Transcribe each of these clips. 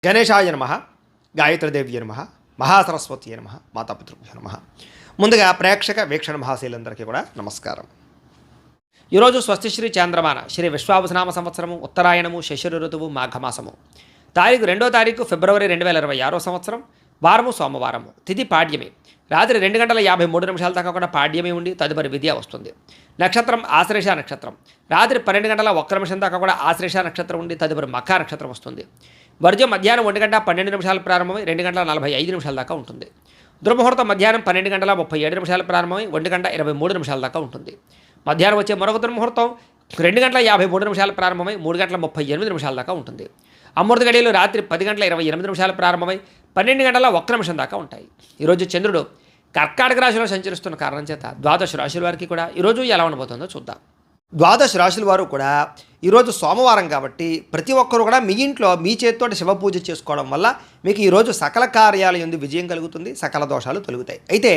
గణేశాయ నమః, గాయత్రీదేవ్య నమః, మహాసరస్వతి నమః, మాతాపితృభ్యో నమః. ముందుగా ప్రేక్షక వీక్షణ మహాశీలందరికీ కూడా నమస్కారం. ఈరోజు స్వస్తిశ్రీ చాంద్రమాన శ్రీ విశ్వావసనామ సంవత్సరము ఉత్తరాయణము శశిర ఋతువు మాఘమాసము తారీఖు 2వ తారీఖు ఫిబ్రవరి 2026 సంవత్సరం వారము సోమవారము తిథి పాడ్యమి రాత్రి 2:53 దాకా కూడా పాడ్యమి ఉండి తదుపరి విద్య వస్తుంది. నక్షత్రం ఆశ్లేష నక్షత్రం రాత్రి 12:01 దాకా కూడా ఆశ్లేష నక్షత్రం ఉండి తదుపరి మఖ నక్షత్రం వస్తుంది. వర్జం మధ్యాహ్నం 1:12 ప్రారంభమై 2:45 దాకా ఉంటుంది. దుర్ముహూర్తం మధ్యాహ్నం 12:37 ప్రారంభమై 1:23 దాకా ఉంటుంది. మధ్యాహ్నం వచ్చే మరొక దుర్ముహూర్తం 2:53 ప్రారంభమై 3:38 దాకా ఉంటుంది. అమృత గడియలు రాత్రి 10:28 ప్రారంభమై 12:01 దాకా ఉంటాయి. ఈరోజు చంద్రుడు కర్కాటక రాశిలో సంచరిస్తున్న కారణం చేత ద్వాదశ రాశుల వారికి కూడా ఈరోజు ఎలా ఉండబోతుందో చూద్దాం. ద్వాదశ రాశుల వారు కూడా ఈరోజు సోమవారం కాబట్టి ప్రతి ఒక్కరూ కూడా మీ ఇంట్లో మీ చేతితోటి శివ పూజ చేసుకోవడం వల్ల మీకు ఈరోజు సకల కార్యాల యందు విజయం కలుగుతుంది, సకల దోషాలు తొలగుతాయి. అయితే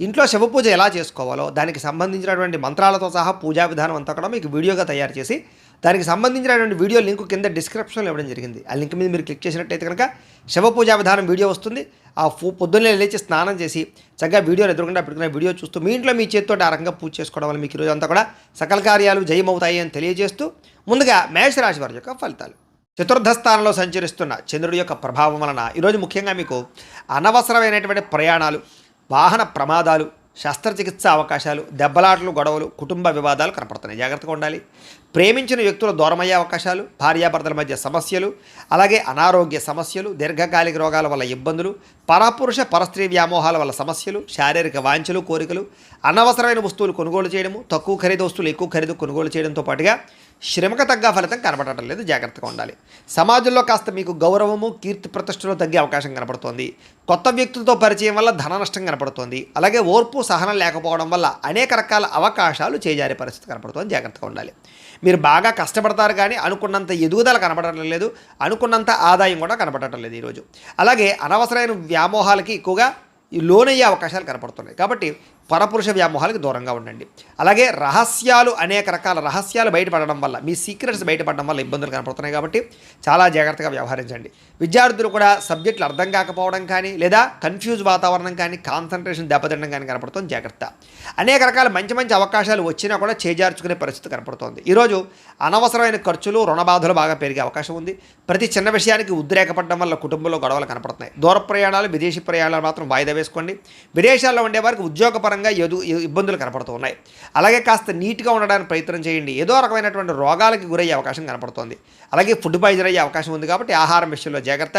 ఇంట్లో శివ పూజ ఎలా చేసుకోవాలో దానికి సంబంధించినటువంటి మంత్రాలతో సహా పూజా విధానం అంతా కూడా మీకు వీడియోగా తయారు చేసి దానికి సంబంధించినటువంటి వీడియో లింక్ కింద డిస్క్రిప్షన్లో ఇవ్వడం జరిగింది. ఆ లింక్ మీద మీరు క్లిక్ చేసినట్టయితే కనుక శివ పూజా విధానం వీడియో వస్తుంది. ఆ పొద్దున్నే లేచి స్నానం చేసి చక్కగా వీడియోని ఎదురుకుండా పెట్టుకున్న వీడియో చూస్తూ మీ ఇంట్లో మీ చేతితో ఆ రకంగా పూజ చేసుకోవడం వల్ల మీకు ఈరోజు అంతా కూడా సకల కార్యాలు జయమవుతాయి అని తెలియజేస్తూ ముందుగా మేషరాశి వారి యొక్క ఫలితాలు. చతుర్థ స్థానంలో సంచరిస్తున్న చంద్రుడి యొక్క ప్రభావం వలన ఈరోజు ముఖ్యంగా మీకు అనవసరమైనటువంటి ప్రయాణాలు, వాహన ప్రమాదాలు, శస్త్రచికిత్స అవకాశాలు, దెబ్బలాటలు, గొడవలు, కుటుంబ వివాదాలు కనపడుతున్నాయి. జాగ్రత్తగా ఉండాలి. ప్రేమించిన వ్యక్తులు దూరమయ్యే అవకాశాలు, భార్యాభర్తల మధ్య సమస్యలు, అలాగే అనారోగ్య సమస్యలు, దీర్ఘకాలిక రోగాల వల్ల ఇబ్బందులు, పరపురుష పరస్త్రీ వ్యామోహాల వల్ల సమస్యలు, శారీరక వాంఛలు, కోరికలు, అనవసరమైన వస్తువులు కొనుగోలు చేయడము, తక్కువ ఖరీదు వస్తువులు ఎక్కువ ఖరీదు కొనుగోలు చేయడంతో పాటుగా శ్రమకు తగ్గ ఫలితం కనబడటం లేదు. జాగ్రత్తగా ఉండాలి. సమాజంలో కాస్త మీకు గౌరవము, కీర్తి ప్రతిష్టలు తగ్గే అవకాశం కనపడుతోంది. కొత్త వ్యక్తులతో పరిచయం వల్ల ధన నష్టం కనపడుతోంది. అలాగే ఓర్పు సహనం లేకపోవడం వల్ల అనేక రకాల అవకాశాలు చేజారే పరిస్థితి కనపడుతోంది. జాగ్రత్తగా ఉండాలి. మీరు బాగా కష్టపడతారు కానీ అనుకున్నంత ఎదుగుదల కనపడటం లేదు, అనుకున్నంత ఆదాయం కూడా కనపడటం లేదు ఈరోజు. అలాగే అనవసరమైన వ్యామోహాలకి ఎక్కువగా లోనయ్యే అవకాశాలు కనపడుతున్నాయి. కాబట్టి పరపురుష వ్యామోహాలకు దూరంగా ఉండండి. అలాగే అనేక రకాల రహస్యాలు బయటపడడం వల్ల, మీ సీక్రెట్స్ బయటపడడం వల్ల ఇబ్బందులు కనపడుతున్నాయి. కాబట్టి చాలా జాగ్రత్తగా వ్యవహరించండి. విద్యార్థులు కూడా సబ్జెక్టులు అర్థం కాకపోవడం కానీ, లేదా కన్ఫ్యూజ్ వాతావరణం కానీ, కాన్సన్ట్రేషన్ దెబ్బతినడం కానీ కనపడుతుంది. జాగ్రత్త. అనేక రకాల మంచి మంచి అవకాశాలు వచ్చినా కూడా చేజార్చుకునే పరిస్థితి కనపడుతోంది. ఈరోజు అనవసరమైన ఖర్చులు, రుణబాధలు బాగా పెరిగే అవకాశం ఉంది. ప్రతి చిన్న విషయానికి ఉద్రేకపడడం వల్ల కుటుంబంలో గొడవలు కనపడుతున్నాయి. దూర ప్రయాణాలు, విదేశీ ప్రయాణాలు మాత్రం వాయిదా వేసుకోండి. విదేశాల్లో ఉండే వారికి ఉద్యోగపరంగా ఇబ్బందులు కనపడుతూ ఉన్నాయి. అలాగే కాస్త నీట్గా ఉండడానికి ప్రయత్నం చేయండి. ఏదో రకమైనటువంటి రోగాలకి గురయ్యే అవకాశం కనపడుతోంది. అలాగే ఫుడ్ పాయిజన్ అయ్యే అవకాశం ఉంది. కాబట్టి ఆహారం విషయంలో జాగ్రత్త.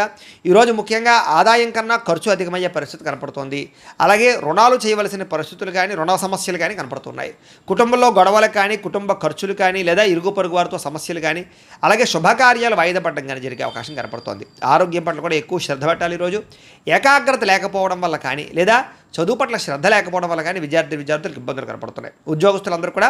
ఈరోజు ముఖ్యంగా ఆదాయం కన్నా ఖర్చు అధికమయ్యే పరిస్థితి కనపడుతోంది. అలాగే రుణాలు చేయవలసిన పరిస్థితులు కానీ, రుణ సమస్యలు కానీ కనపడుతున్నాయి. కుటుంబంలో గొడవలు కానీ, కుటుంబ ఖర్చులు కానీ, లేదా ఇరుగు పొరుగు వారితో సమస్యలు కానీ, అలాగే శుభకార్యాలు వాయిదా పడడం కానీ జరిగే అవకాశం కనపడుతోంది. ఆరోగ్యం పట్ల కూడా ఎక్కువ శ్రద్ధ పెట్టాలి. ఈరోజు ఏకాగ్రత లేకపోవడం వల్ల కానీ, లేదా చదువు పట్ల శ్రద్ధ లేకపోవడం వల్ల కానీ విద్యార్థులకు ఇబ్బందులు కనపడుతున్నాయి. ఉద్యోగస్తులందరూ కూడా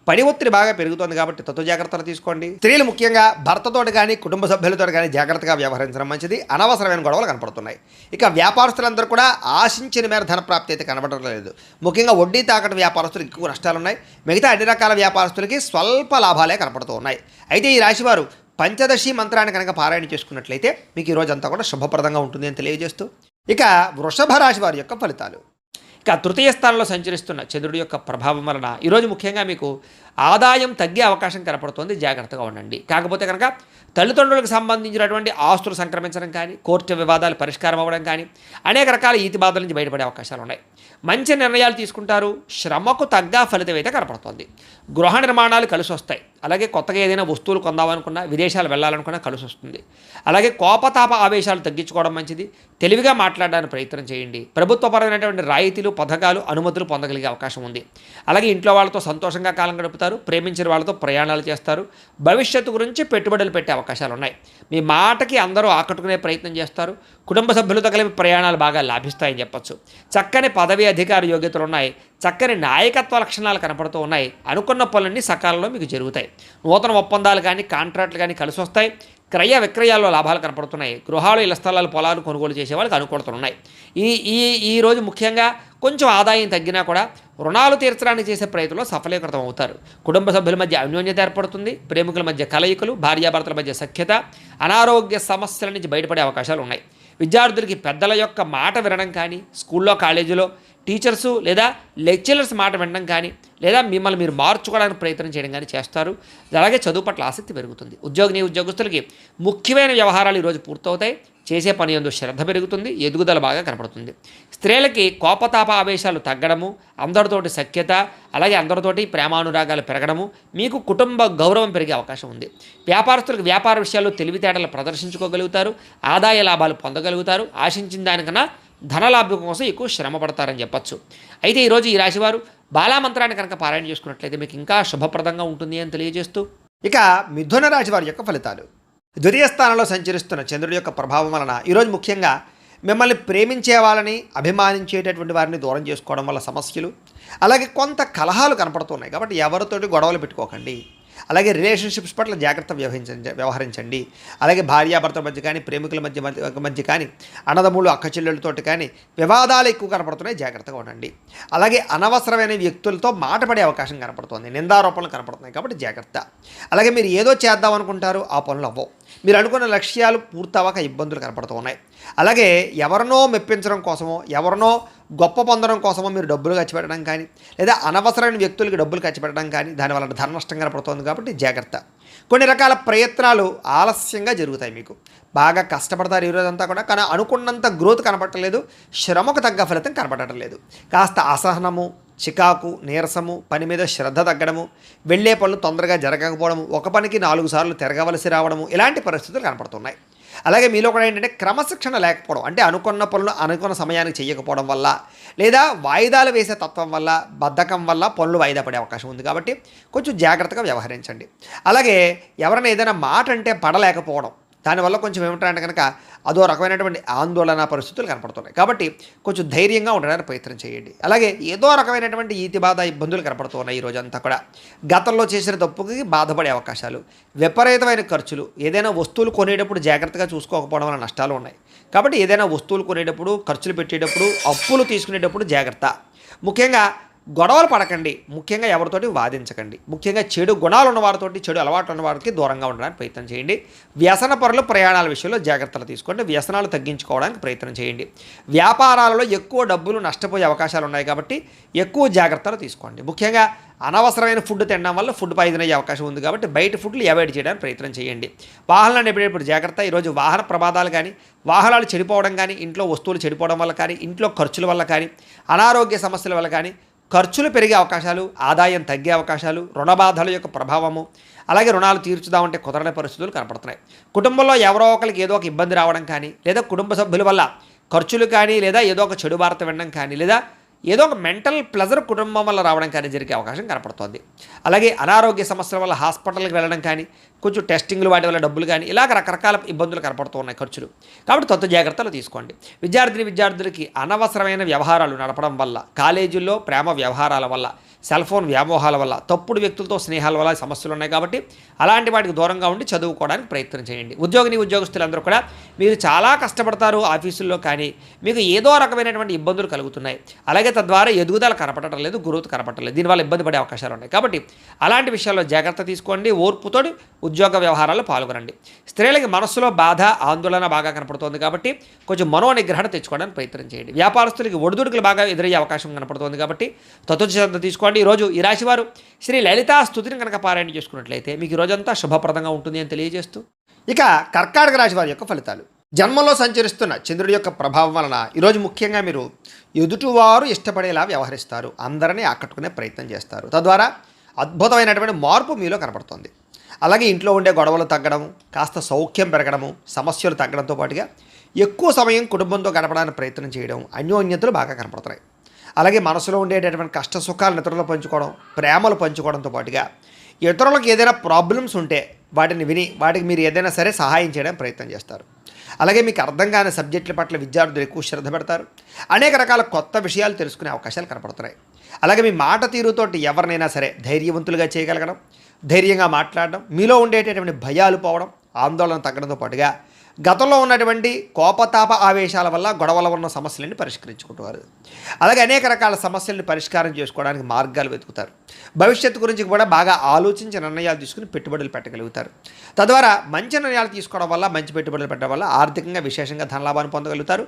పని ఒత్తిడి బాగా పెరుగుతోంది. కాబట్టి తత్వ జాగ్రత్తలు తీసుకోండి. స్త్రీలు ముఖ్యంగా భర్తతోటి కానీ, కుటుంబ సభ్యులతో కానీ జాగ్రత్తగా వ్యవహరించడం మంచిది. అనవసరమైన గొడవలు కనపడుతున్నాయి. ఇక వ్యాపారస్తులందరూ కూడా ఆశించిన మేర ధన ప్రాప్తి అయితే కనబడటం లేదు. ముఖ్యంగా వడ్డీ తాకట్టు వ్యాపారస్తులకు ఎక్కువ నష్టాలు ఉన్నాయి. మిగతా అన్ని రకాల వ్యాపారస్తులకి స్వల్ప లాభాలే కనపడుతూ ఉన్నాయి. అయితే ఈ రాశివారు పంచదశి మంత్రాన్ని కనుక పారాయణ చేసుకున్నట్లయితే మీకు ఈ రోజంతా కూడా శుభప్రదంగా ఉంటుంది అని తెలియజేస్తూ ఇక వృషభ రాశి వారి యొక్క ఫలితాలు. ఇక తృతీయ స్థానంలో సంచరిస్తున్న చంద్రుడి యొక్క ప్రభావం వలన ఈరోజు ముఖ్యంగా మీకు ఆదాయం తగ్గే అవకాశం కనపడుతుంది. జాగ్రత్తగా ఉండండి. కాకపోతే కనుక తల్లిదండ్రులకు సంబంధించినటువంటి ఆస్తులు సంక్రమించడం కానీ, కోర్టు వివాదాలు పరిష్కారం అవ్వడం కానీ, అనేక రకాల ఈతి బాధల నుంచి బయటపడే అవకాశాలు ఉన్నాయి. మంచి నిర్ణయాలు తీసుకుంటారు. శ్రమకు తగ్గ ఫలితం అయితే కనపడుతుంది. గృహ నిర్మాణాలు కలిసి వస్తాయి. అలాగే కొత్తగా ఏదైనా వస్తువులు కొందామనుకున్నా, విదేశాలు వెళ్ళాలనుకున్నా కలిసి వస్తుంది. అలాగే కోపతాప ఆవేశాలు తగ్గించుకోవడం మంచిది. తెలివిగా మాట్లాడడానికి ప్రయత్నం చేయండి. ప్రభుత్వపరమైనటువంటి రాయితీలు, పథకాలు, అనుమతులు పొందగలిగే అవకాశం ఉంది. అలాగే ఇంట్లో వాళ్ళతో సంతోషంగా కాలం గడుపుతారు. ప్రేమించిన వాళ్ళతో ప్రయాణాలు చేస్తారు. భవిష్యత్తు గురించి పెట్టుబడులు పెట్టే అవకాశాలు ఉన్నాయి. మీ మాటకి అందరూ ఆకట్టుకునే ప్రయత్నం చేస్తారు. కుటుంబ సభ్యులతో కలిపి ప్రయాణాలు బాగా లాభిస్తాయని చెప్పచ్చు. చక్కని పదవి అధికార యోగ్యతలు ఉన్నాయి. చక్కని నాయకత్వ లక్షణాలు కనపడుతూ ఉన్నాయి. అనుకున్న పనులన్నీ సకాలంలో మీకు జరుగుతాయి. నూతన ఒప్పందాలు కానీ, కాంట్రాక్టులు కానీ కలిసి వస్తాయి. క్రయ విక్రయాల్లో లాభాలు కనపడుతున్నాయి. గృహాలు, ఇళ్ల స్థలాలు, పొలాలు కొనుగోలు చేసే వాళ్ళకి అనుకూలతలు ఉన్నాయి. ఈరోజు ముఖ్యంగా కొంచెం ఆదాయం తగ్గినా కూడా రుణాలు తీర్చడానికి చేసే ప్రయత్నంలో సఫలీకృతం అవుతారు. కుటుంబ సభ్యుల మధ్య అన్యోన్యత ఏర్పడుతుంది. ప్రేమికుల మధ్య కలయికలు, భార్యాభర్తల మధ్య సఖ్యత, అనారోగ్య సమస్యల నుంచి బయటపడే అవకాశాలు ఉన్నాయి. విద్యార్థులకి పెద్దల యొక్క మాట వినడం కానీ, స్కూల్లో కాలేజీలో టీచర్సు లేదా లెక్చరర్స్ మాట వినడం కానీ, లేదా మిమ్మల్ని మీరు మార్చుకోవడానికి ప్రయత్నం చేయడం కానీ చేస్తారు. అలాగే చదువు పట్ల ఆసక్తి పెరుగుతుంది. ఉద్యోగస్తులకి ముఖ్యమైన వ్యవహారాలు ఈరోజు పూర్తవుతాయి. చేసే పని యందు శ్రద్ధ పెరుగుతుంది. ఎదుగుదల బాగా కనపడుతుంది. స్త్రీలకి కోపతాప ఆవేశాలు తగ్గడము, అందరితోటి సఖ్యత, అలాగే అందరితోటి ప్రేమానురాగాలు పెరగడము, మీకు కుటుంబ గౌరవం పెరిగే అవకాశం ఉంది. వ్యాపారస్తులకు వ్యాపార విషయాల్లో తెలివితేటలు ప్రదర్శించుకోగలుగుతారు. ఆదాయ లాభాలు పొందగలుగుతారు. ఆశించిన దానికన్నా ధనలాభం కోసం ఎక్కువ శ్రమ పడతారని చెప్పచ్చు. అయితే ఈరోజు ఈ రాశివారు బాలామంత్రాన్ని కనుక పారాయణ చేసుకున్నట్లయితే మీకు ఇంకా శుభప్రదంగా ఉంటుంది అని తెలియజేస్తూ, ఇక మిథున రాశి వారి యొక్క ఫలితాలు. ద్వితీయ స్థానంలో సంచరిస్తున్న చంద్రుడి యొక్క ప్రభావం వలన ఈరోజు ముఖ్యంగా మిమ్మల్ని ప్రేమించే వాళ్ళని, అభిమానించేటటువంటి వారిని దూరం చేసుకోవడం వల్ల సమస్యలు, అలాగే కొంత కలహాలు కనపడుతున్నాయి. కాబట్టి ఎవరితోటి గొడవలు పెట్టుకోకండి. అలాగే రిలేషన్షిప్స్ పట్ల జాగ్రత్త వ్యవహరించండి. అలాగే భార్యాభర్తల మధ్య కానీ, ప్రేమికుల మధ్య కానీ, అన్నదమ్ములు అక్క చెల్లెళ్ళతోటి కానీ వివాదాలు ఎక్కువ కనపడుతున్నాయి. జాగ్రత్తగా ఉండండి. అలాగే అనవసరమైన వ్యక్తులతో మాట పడే అవకాశం కనపడుతుంది. నిందారోపణలు కనపడుతున్నాయి. కాబట్టి జాగ్రత్త. అలాగే మీరు ఏదో చేద్దాం అనుకుంటారు, ఆ పనులు అవ్వవు. మీరు అనుకున్న లక్ష్యాలు పూర్తవక ఇబ్బందులు కనపడుతూ ఉన్నాయి. అలాగే ఎవరినో మెప్పించడం కోసమో, ఎవరినో గొప్ప పొందడం కోసమో మీరు డబ్బులు ఖర్చు పెట్టడం కానీ, లేదా అనవసరమైన వ్యక్తులకి డబ్బులు ఖర్చు పెట్టడం కానీ, దానివల్ల ధన నష్టం కనపడుతుంది. కాబట్టి జాగ్రత్త. కొన్ని రకాల ప్రయత్నాలు ఆలస్యంగా జరుగుతాయి. మీకు బాగా కష్టపడతారు ఈరోజంతా కూడా, కానీ అనుకున్నంత గ్రోత్ కనపడలేదు. శ్రమకు తగ్గ ఫలితం కనపడటం లేదు. కాస్త అసహనము, చికాకు, నీరసము, పని మీద శ్రద్ధ తగ్గడము, వెళ్ళే పనులు తొందరగా జరగకపోవడము, ఒక పనికి 4 సార్లు తిరగవలసి రావడము, ఇలాంటి పరిస్థితులు కనపడుతున్నాయి. అలాగే మీలో కూడా ఏంటంటే క్రమశిక్షణ లేకపోవడం, అంటే అనుకున్న పనులు అనుకున్న సమయానికి చేయకపోవడం వల్ల, లేదా వాయిదాలు వేసే తత్వం వల్ల, బద్ధకం వల్ల పనులు వాయిదా పడే అవకాశం ఉంది. కాబట్టి కొంచెం జాగ్రత్తగా వ్యవహరించండి. అలాగే ఎవరైనా ఏదైనా మాట అంటే పడలేకపోవడం, దానివల్ల కొంచెం ఏమిటంటే కనుక అదో రకమైనటువంటి ఆందోళన పరిస్థితులు కనపడుతున్నాయి. కాబట్టి కొంచెం ధైర్యంగా ఉండడానికి ప్రయత్నం చేయండి. అలాగే ఏదో రకమైనటువంటి ఈతి బాధ ఇబ్బందులు కనపడుతున్నాయి. ఈ రోజంతా కూడా గతంలో చేసిన తప్పుకి బాధపడే అవకాశాలు, విపరీతమైన ఖర్చులు, ఏదైనా వస్తువులు కొనేటప్పుడు జాగ్రత్తగా చూసుకోకపోవడం వల్ల నష్టాలు ఉన్నాయి. కాబట్టి ఏదైనా వస్తువులు కొనేటప్పుడు, ఖర్చులు పెట్టేటప్పుడు, అప్పులు తీసుకునేటప్పుడు జాగ్రత్త. ముఖ్యంగా గొడవలు పడకండి. ముఖ్యంగా ఎవరితోటి వాదించకండి. ముఖ్యంగా చెడు గుణాలు ఉన్న వారితోటి, చెడు అలవాట్లు ఉన్న వారికి దూరంగా ఉండడానికి ప్రయత్నం చేయండి. వ్యసన పరులు ప్రయాణాల విషయంలో జాగ్రత్తలు తీసుకోండి. వ్యసనాలు తగ్గించుకోవడానికి ప్రయత్నం చేయండి. వ్యాపారాలలో ఎక్కువ డబ్బులు నష్టపోయే అవకాశాలు ఉన్నాయి. కాబట్టి ఎక్కువ జాగ్రత్తలు తీసుకోండి. ముఖ్యంగా అనవసరమైన ఫుడ్ తినడం వల్ల ఫుడ్ పాయిజన్ అయ్యే అవకాశం ఉంది. కాబట్టి బయట ఫుడ్లు అవాయిడ్ చేయడానికి ప్రయత్నం చేయండి. వాహనాలు నడిపేటప్పుడు జాగ్రత్త. ఈరోజు వాహన ప్రమాదాలు కానీ, వాహనాలు చెడిపోవడం కానీ, ఇంట్లో వస్తువులు చెడిపోవడం వల్ల కానీ, ఇంట్లో ఖర్చుల వల్ల కానీ, అనారోగ్య సమస్యల వల్ల కానీ ఖర్చులు పెరిగే అవకాశాలు, ఆదాయం తగ్గే అవకాశాలు, రుణబాధల యొక్క ప్రభావము, అలాగే రుణాలు తీర్చుదామంటే కుదరని పరిస్థితులు కనపడుతున్నాయి. కుటుంబంలో ఎవరో ఒకరికి ఏదో ఒక ఇబ్బంది రావడం కానీ, లేదా కుటుంబ సభ్యుల వల్ల ఖర్చులు కానీ, లేదా ఏదో ఒక చెడు వార్త వినడం కానీ, లేదా ఏదో ఒక మెంటల్ ప్లెజర్ కుటుంబం వల్ల రావడం కానీ జరిగే అవకాశం కనపడుతుంది. అలాగే అనారోగ్య సమస్యల వల్ల హాస్పిటల్కి వెళ్ళడం కానీ, కొంచెం టెస్టింగ్లు వాటి వల్ల డబ్బులు కానీ, ఇలాగ రకరకాల ఇబ్బందులు కనపడుతూ ఉన్నాయి, ఖర్చులు. కాబట్టి తత్వ జాగ్రత్తలు తీసుకోండి. విద్యార్థులకి అనవసరమైన వ్యవహారాలు నడపడం వల్ల, కాలేజీల్లో ప్రేమ వ్యవహారాల వల్ల, సెల్ ఫోన్ వ్యామోహాల వల్ల, తప్పుడు వ్యక్తులతో స్నేహాల వల్ల సమస్యలు ఉన్నాయి. కాబట్టి అలాంటి వాటికి దూరంగా ఉండి చదువుకోవడానికి ప్రయత్నం చేయండి. ఉద్యోగస్తులందరూ కూడా మీరు చాలా కష్టపడతారు ఆఫీసుల్లో, కానీ మీకు ఏదో రకమైనటువంటి ఇబ్బందులు కలుగుతున్నాయి. అలాగే తద్వారా ఎదుగుదల కనపడటం లేదు, గ్రోత్ కనపడటం లేదు. దీనివల్ల ఇబ్బంది పడే అవకాశాలు ఉన్నాయి. కాబట్టి అలాంటి విషయాల్లో జాగ్రత్త తీసుకోండి. ఓర్పుతోటి ఉద్యోగ వ్యవహారాల్లో పాల్గొనండి. స్త్రీలకి మనస్సులో బాధ, ఆందోళన బాగా కనపడుతోంది. కాబట్టి కొంచెం మనోనిగ్రహణ తెచ్చుకోవడానికి ప్రయత్నం చేయండి. వ్యాపారస్తులకి ఒడిదుడుకులు బాగా ఎదురయ్యే అవకాశం కనపడుతోంది. కాబట్టి తత్వశ్రద్ధ తీసుకోండి. ఈరోజు ఈ రాశివారు శ్రీ లలితా స్తుతిని కనుక పారాయణ చేసుకున్నట్లయితే మీకు రోజంతా శుభప్రదంగా ఉంటుంది అని తెలియజేస్తూ, ఇక కర్కాటక రాశి వారి యొక్క ఫలితాలు. జన్మలో సంచరిస్తున్న చంద్రుడి యొక్క ప్రభావం వలన ఈరోజు ముఖ్యంగా మీరు ఎదుటివారు ఇష్టపడేలా వ్యవహరిస్తారు. అందరినీ ఆకట్టుకునే ప్రయత్నం చేస్తారు. తద్వారా అద్భుతమైనటువంటి మార్పు మీలో కనపడుతుంది. అలాగే ఇంట్లో ఉండే గొడవలు తగ్గడము, కాస్త సౌఖ్యం పెరగడము, సమస్యలు తగ్గడంతో పాటుగా ఎక్కువ సమయం కుటుంబంతో గడపడానికి ప్రయత్నం చేయడం, అన్యోన్యతలు బాగా కనపడుతున్నాయి. అలాగే మనసులో ఉండేటటువంటి కష్ట సుఖాలను ఇతరులు పంచుకోవడం, ప్రేమలు పంచుకోవడంతో పాటుగా ఇతరులకు ఏదైనా ప్రాబ్లమ్స్ ఉంటే వాటిని విని వాటికి మీరు ఏదైనా సరే సహాయం చేయడానికి ప్రయత్నం చేస్తారు. అలాగే మీకు అర్థం కాని సబ్జెక్టుల పట్ల విద్యార్థులు ఎక్కువ శ్రద్ధ పెడతారు. అనేక రకాల కొత్త విషయాలు తెలుసుకునే అవకాశాలు కనపడుతున్నాయి. అలాగే మీ మాట తీరుతోటి ఎవరినైనా సరే ధైర్యవంతులుగా చేయగలగడం, ధైర్యంగా మాట్లాడడం, మీలో ఉండేటటువంటి భయాలు పోవడం, ఆందోళన తగ్గడంతో పాటుగా గతంలో ఉన్నటువంటి కోపతాప ఆవేశాల వల్ల గొడవల ఉన్న సమస్యలను పరిష్కరించుకుంటారు. అలాగే అనేక రకాల సమస్యలను పరిష్కారం చేసుకోవడానికి మార్గాలు వెతుకుతారు. భవిష్యత్తు గురించి కూడా బాగా ఆలోచించి నిర్ణయాలు తీసుకుని పెట్టుబడులు పెట్టగలుగుతారు. తద్వారా మంచి నిర్ణయాలు తీసుకోవడం వల్ల, మంచి పెట్టుబడులు పెట్టడం వల్ల ఆర్థికంగా విశేషంగా ధనలాభాన్ని పొందగలుగుతారు.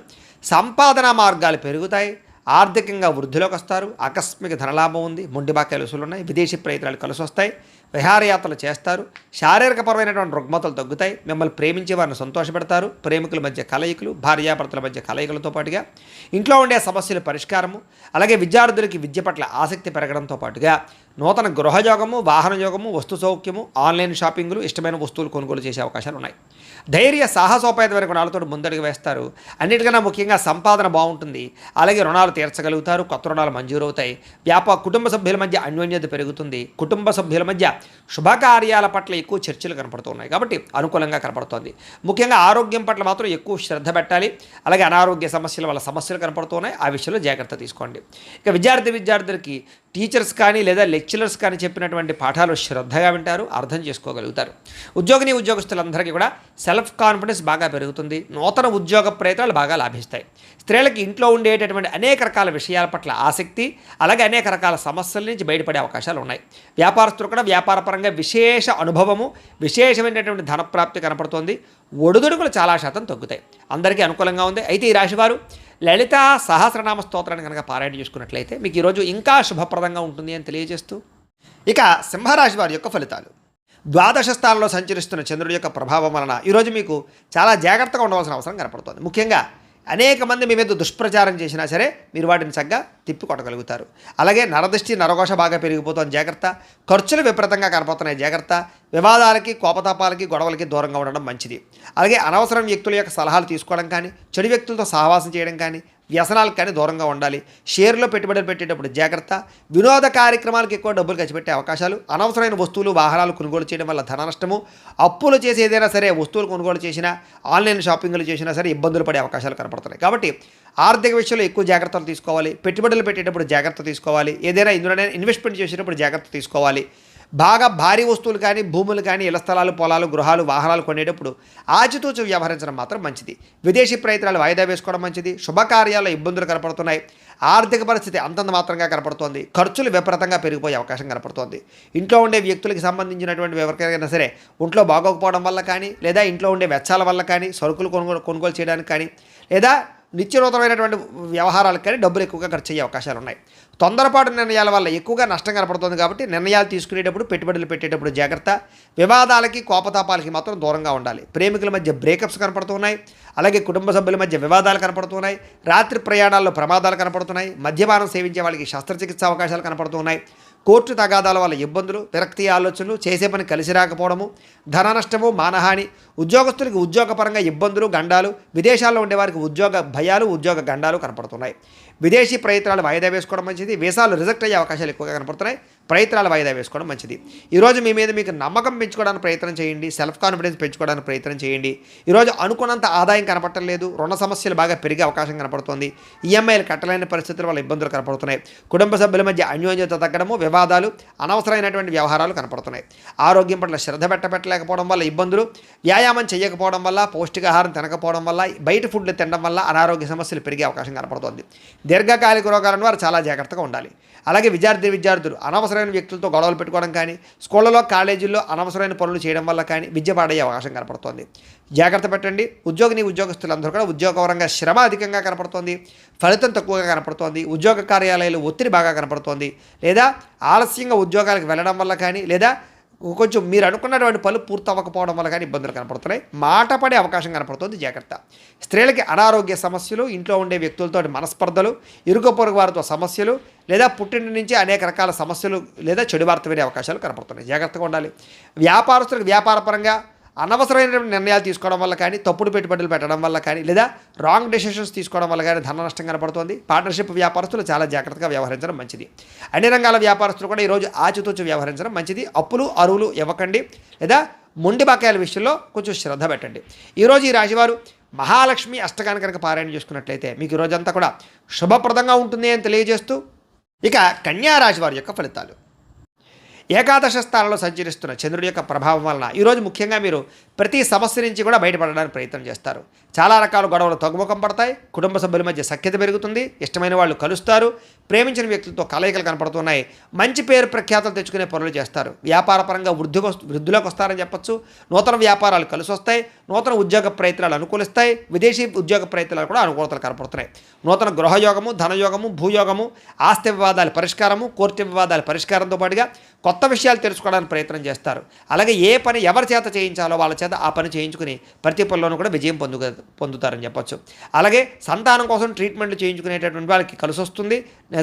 సంపాదన మార్గాలు పెరుగుతాయి. ఆర్థికంగా వృద్ధిలోకి వస్తారు. ఆకస్మిక ధనలాభం ఉంది. మొండి బాకాయలు వసూలు ఉన్నాయి. విదేశీ ప్రయత్నాలు కలిసి వస్తాయి. విహారయాత్రలు చేస్తారు. శారీరకపరమైనటువంటి రుగ్మతలు తగ్గుతాయి. మిమ్మల్ని ప్రేమించే వారిని సంతోషపెడతారు. ప్రేమికుల మధ్య కలయికలు, భార్యాభర్తల మధ్య కలయికలతో పాటుగా ఇంట్లో ఉండే సమస్యల పరిష్కారము, అలాగే విద్యార్థులకి విద్య పట్ల ఆసక్తి పెరగడంతో పాటుగా నూతన గృహయోగము, వాహన యోగము, వస్తు సౌఖ్యము, ఆన్లైన్ షాపింగ్లు, ఇష్టమైన వస్తువులు కొనుగోలు చేసే అవకాశాలు ఉన్నాయి. ధైర్య సాహసోపేతమైన గుణాలతో ముందడుగు వేస్తారు. అన్నిటికన్నా ముఖ్యంగా సంపాదన బాగుంటుంది. అలాగే రుణాలు తీర్చగలుగుతారు. కొత్త రుణాలు మంజూరవుతాయి. కుటుంబ సభ్యుల మధ్య అన్యోన్యత పెరుగుతుంది. కుటుంబ సభ్యుల మధ్య శుభకార్యాల పట్ల ఎక్కువ చర్చలు కనపడుతున్నాయి కాబట్టి అనుకూలంగా కనపడుతోంది. ముఖ్యంగా ఆరోగ్యం పట్ల మాత్రం ఎక్కువ శ్రద్ధ పెట్టాలి. అలాగే అనారోగ్య సమస్యల వల్ల సమస్యలు కనపడుతున్నాయి. ఆ విషయంలో జాగ్రత్త తీసుకోండి. ఇక విద్యార్థులకి టీచర్స్ కానీ లేదా లెక్చరర్స్ కానీ చెప్పినటువంటి పాఠాలు శ్రద్ధగా వింటారు, అర్థం చేసుకోగలుగుతారు. ఉద్యోగస్తులందరికీ కూడా సెల్ఫ్ కాన్ఫిడెన్స్ బాగా పెరుగుతుంది. నూతన ఉద్యోగ ప్రయత్నాలు బాగా లాభిస్తాయి. స్త్రీలకి ఇంట్లో ఉండేటటువంటి అనేక రకాల విషయాల పట్ల ఆసక్తి, అలాగే అనేక రకాల సమస్యల నుంచి బయటపడే అవకాశాలు ఉన్నాయి. వ్యాపారస్తులు కూడా వ్యాపారపరంగా విశేష అనుభవము, విశేషమైనటువంటి ధనప్రాప్తి కనపడుతోంది. ఒడిదుడుకులు చాలా శాతం తగ్గుతాయి. అందరికీ అనుకూలంగా ఉంది. అయితే ఈ రాశివారు లలిత సహస్రనామ స్తోత్రాన్ని కనుక పారాయణ చేసుకున్నట్లయితే మీకు ఈరోజు ఇంకా శుభప్రదంగా ఉంటుంది అని తెలియజేస్తూ, ఇక సింహరాశి వారి యొక్క ఫలితాలు. ద్వాదశ స్థానంలో సంచరిస్తున్న చంద్రుడి యొక్క ప్రభావం వలన ఈరోజు మీకు చాలా జాగ్రత్తగా ఉండవలసిన అవసరం కనపడుతుంది. ముఖ్యంగా అనేక మంది మీ మీద దుష్ప్రచారం చేసినా సరే మీరు వాటిని చక్కగా తిప్పి కొట్టగలుగుతారు. అలాగే నరదృష్టి, నరఘోష బాగా పెరిగిపోతుంది, జాగ్రత్త. ఖర్చులు విపరీతంగా కనపడుతున్నాయి, జాగ్రత్త. వివాదాలకి, కోపతాపాలకి, గొడవలకి దూరంగా ఉండడం మంచిది. అలాగే అనవసరం వ్యక్తుల యొక్క సలహాలు తీసుకోవడం కానీ, చెడు వ్యక్తులతో సహవాసం చేయడం కానీ, వ్యసనాలకు కానీ దూరంగా ఉండాలి. షేర్లో పెట్టుబడులు పెట్టేటప్పుడు జాగ్రత్త. వినోద కార్యక్రమాలకు ఎక్కువ డబ్బులు ఖర్చు పెట్టే అవకాశాలు, అనవసరమైన వస్తువులు, వాహనాలు కొనుగోలు చేయడం వల్ల ధన నష్టము, అప్పులు చేసి ఏదైనా సరే వస్తువులు కొనుగోలు చేసినా, ఆన్లైన్ షాపింగ్లు చేసినా సరే ఇబ్బందులు పడే అవకాశాలు కనపడుతున్నాయి. కాబట్టి ఆర్థిక విషయంలో ఎక్కువ జాగ్రత్తలు తీసుకోవాలి. పెట్టుబడులు పెట్టేటప్పుడు జాగ్రత్త తీసుకోవాలి. ఏదైనా ఇందులోనే ఇన్వెస్ట్మెంట్ చేసేటప్పుడు జాగ్రత్త తీసుకోవాలి. బాగా భారీ వస్తువులు కానీ, భూములు కానీ, ఇళ్ల స్థలాలు, పొలాలు, గృహాలు, వాహనాలు కొనేటప్పుడు ఆచితూచి వ్యవహరించడం మాత్రం మంచిది. విదేశీ ప్రయత్నాలు వాయిదా వేసుకోవడం మంచిది. శుభకార్యాల్లో ఇబ్బందులు కనపడుతున్నాయి. ఆర్థిక పరిస్థితి అంతంత మాత్రంగా కనపడుతోంది. ఖర్చులు విపరీతంగా పెరిగిపోయే అవకాశం కనపడుతోంది. ఇంట్లో ఉండే వ్యక్తులకు సంబంధించినటువంటి ఎవరికైనా సరే ఒంట్లో బాగోకపోవడం వల్ల కానీ, లేదా ఇంట్లో ఉండే వెచ్చాల వల్ల కానీ, సరుకులు కొనుగోలు చేయడానికి కానీ, లేదా నిత్యనూతనమైనటువంటి వ్యవహారాలకు కానీ డబ్బులు ఎక్కువగా ఖర్చు అయ్యే అవకాశాలు ఉన్నాయి. తొందరపాటు నిర్ణయాల వల్ల ఎక్కువగా నష్టం కనపడుతుంది కాబట్టి నిర్ణయాలు తీసుకునేటప్పుడు, పెట్టుబడులు పెట్టేటప్పుడు జాగ్రత్త. వివాదాలకి, కోపతాపాలకి మాత్రం దూరంగా ఉండాలి. ప్రేమికుల మధ్య బ్రేకప్స్ కనపడుతున్నాయి. అలాగే కుటుంబ సభ్యుల మధ్య వివాదాలు కనపడుతున్నాయి. రాత్రి ప్రయాణాల్లో ప్రమాదాలు కనపడుతున్నాయి. మద్యపానం సేవించే వాళ్ళకి శస్త్రచికిత్స అవకాశాలు కనపడుతున్నాయి. కోర్టు తగాదాల వల్ల ఇబ్బందులు, విరక్తి ఆలోచనలు, చేసే పని కలిసి రాకపోవడము, ధన నష్టము, మానహాని, ఉద్యోగస్తులకి ఉద్యోగపరంగా ఇబ్బందులు, గండాలు, విదేశాల్లో ఉండేవారికి ఉద్యోగ భయాలు, ఉద్యోగ గండాలు కనపడుతున్నాయి. విదేశీ ప్రయత్నాలు వాయిదా వేసుకోవడం మంచిది. వీసాలు రిజెక్ట్ అయ్యే అవకాశాలు ఎక్కువగా కనపడుతున్నాయి. ప్రయత్నాలు వాయిదా వేసుకోవడం మంచిది. ఈరోజు మీ మీద మీకు నమ్మకం పెంచుకోవడానికి ప్రయత్నం చేయండి. సెల్ఫ్ కాన్ఫిడెన్స్ పెంచుకోవడానికి ప్రయత్నం చేయండి. ఈరోజు అనుకున్నంత ఆదాయం కనపడటం లేదు. రుణ సమస్యలు బాగా పెరిగే అవకాశం కనపడుతుంది. ఈఎంఐలు కట్టలేని పరిస్థితుల వల్ల ఇబ్బందులు కనపడుతున్నాయి. కుటుంబ సభ్యుల మధ్య అన్యోన్యత తగ్గడము, వివాదాలు, అనవసరమైనటువంటి వ్యవహారాలు కనపడుతున్నాయి. ఆరోగ్యం పట్ల శ్రద్ధ పెట్టలేకపోవడం వల్ల ఇబ్బందులు, వ్యాయామం చేయకపోవడం వల్ల, పౌష్టికాహారం తినకపోవడం వల్ల, బయట ఫుడ్లు తినడం వల్ల అనారోగ్య సమస్యలు పెరిగే అవకాశం కనపడుతుంది. దీర్ఘకాలిక రోగాలను వారు చాలా జాగ్రత్తగా ఉండాలి. అలాగే విద్యార్థులు అనవసరమైన వ్యక్తులతో గొడవలు పెట్టుకోవడం కానీ, స్కూళ్ళలో, కాలేజీల్లో అనవసరమైన పనులు చేయడం వల్ల కానీ విద్య పాడయ్యే అవకాశం కనపడుతోంది. జాగ్రత్త పెట్టండి. ఉద్యోగస్తులందరూ కూడా ఉద్యోగపరంగా శ్రమ అధికంగా కనపడుతోంది. ఫలితం తక్కువగా కనపడుతోంది. ఉద్యోగ కార్యాలయాలు ఒత్తిడి బాగా కనపడుతోంది. లేదా ఆలస్యంగా ఉద్యోగాలకు వెళ్ళడం వల్ల కానీ, లేదా కొంచెం మీరు అనుకున్నటువంటి పనులు పూర్తి అవ్వకపోవడం వల్ల కానీ ఇబ్బందులు కనపడుతున్నాయి. మాట పడే అవకాశం కనపడుతుంది, జాగ్రత్త. స్త్రీలకి అనారోగ్య సమస్యలు, ఇంట్లో ఉండే వ్యక్తులతో మనస్పర్ధలు, ఇరుగు పొరుగు వారితో సమస్యలు, లేదా పుట్టింటి నుంచి అనేక రకాల సమస్యలు లేదా చెడు వార్త వినే అవకాశాలు కనపడుతున్నాయి, జాగ్రత్తగా ఉండాలి. వ్యాపారస్తులకు వ్యాపారపరంగా అనవసరమైన నిర్ణయాలు తీసుకోవడం వల్ల కానీ, తప్పుడు పెట్టుబడులు పెట్టడం వల్ల కానీ, లేదా రాంగ్ డెసిషన్స్ తీసుకోవడం వల్ల కానీ ధన నష్టం కనపడుతుంది. పార్ట్నర్షిప్ వ్యాపారస్తులు చాలా జాగ్రత్తగా వ్యవహరించడం మంచిది. అన్ని రంగాల వ్యాపారస్తులు కూడా ఈరోజు ఆచితూచి వ్యవహరించడం మంచిది. అప్పులు, అరువులు ఇవ్వకండి, లేదా మొండి బకాయిల విషయంలో కొంచెం శ్రద్ధ పెట్టండి. ఈరోజు ఈ రాశివారు మహాలక్ష్మి అష్టకాన్ని కనుక పారాయణ చేసుకున్నట్లయితే మీకు ఈ రోజంతా కూడా శుభప్రదంగా ఉంటుంది అని తెలియజేస్తూ, ఇక కన్యా రాశి వారి యొక్క ఫలితాలు. ఏకాదశ స్థానంలో సంచరిస్తున్న చంద్రుడి యొక్క ప్రభావం వలన ఈరోజు ముఖ్యంగా మీరు ప్రతి సమస్య నుంచి కూడా బయటపడడానికి ప్రయత్నం చేస్తారు. చాలా రకాల గొడవలు తగ్గుముఖం పడతాయి. కుటుంబ సభ్యుల మధ్య సఖ్యత పెరుగుతుంది. ఇష్టమైన వాళ్ళు కలుస్తారు. ప్రేమించిన వ్యక్తులతో కలయికలు కనపడుతున్నాయి. మంచి పేరు ప్రఖ్యాతలు తెచ్చుకునే పనులు చేస్తారు. వ్యాపారపరంగా వృద్ధిలోకి వస్తారని చెప్పొచ్చు. నూతన వ్యాపారాలు కలిసి వస్తాయి. నూతన ఉద్యోగ ప్రయత్నాలు అనుకూలిస్తాయి. విదేశీ ఉద్యోగ ప్రయత్నాలు కూడా అనుకూలతలు కనపడుతున్నాయి. నూతన గృహయోగము, ధనయోగము, భూయోగము, ఆస్తి వివాదాల పరిష్కారము, కోర్టు వివాదాల పరిష్కారంతో పాటుగా కొత్త విషయాలు తెలుసుకోవడానికి ప్రయత్నం చేస్తారు. అలాగే ఏ పని ఎవరి చేత చేయించాలో వాళ్ళ చేత ఆ పని చేయించుకుని ప్రతి పనిలోనూ కూడా విజయం పొందుతారని చెప్పొచ్చు. అలాగే సంతానం కోసం ట్రీట్మెంట్లు చేయించుకునేటటువంటి వాళ్ళకి కలిసి వస్తుంది.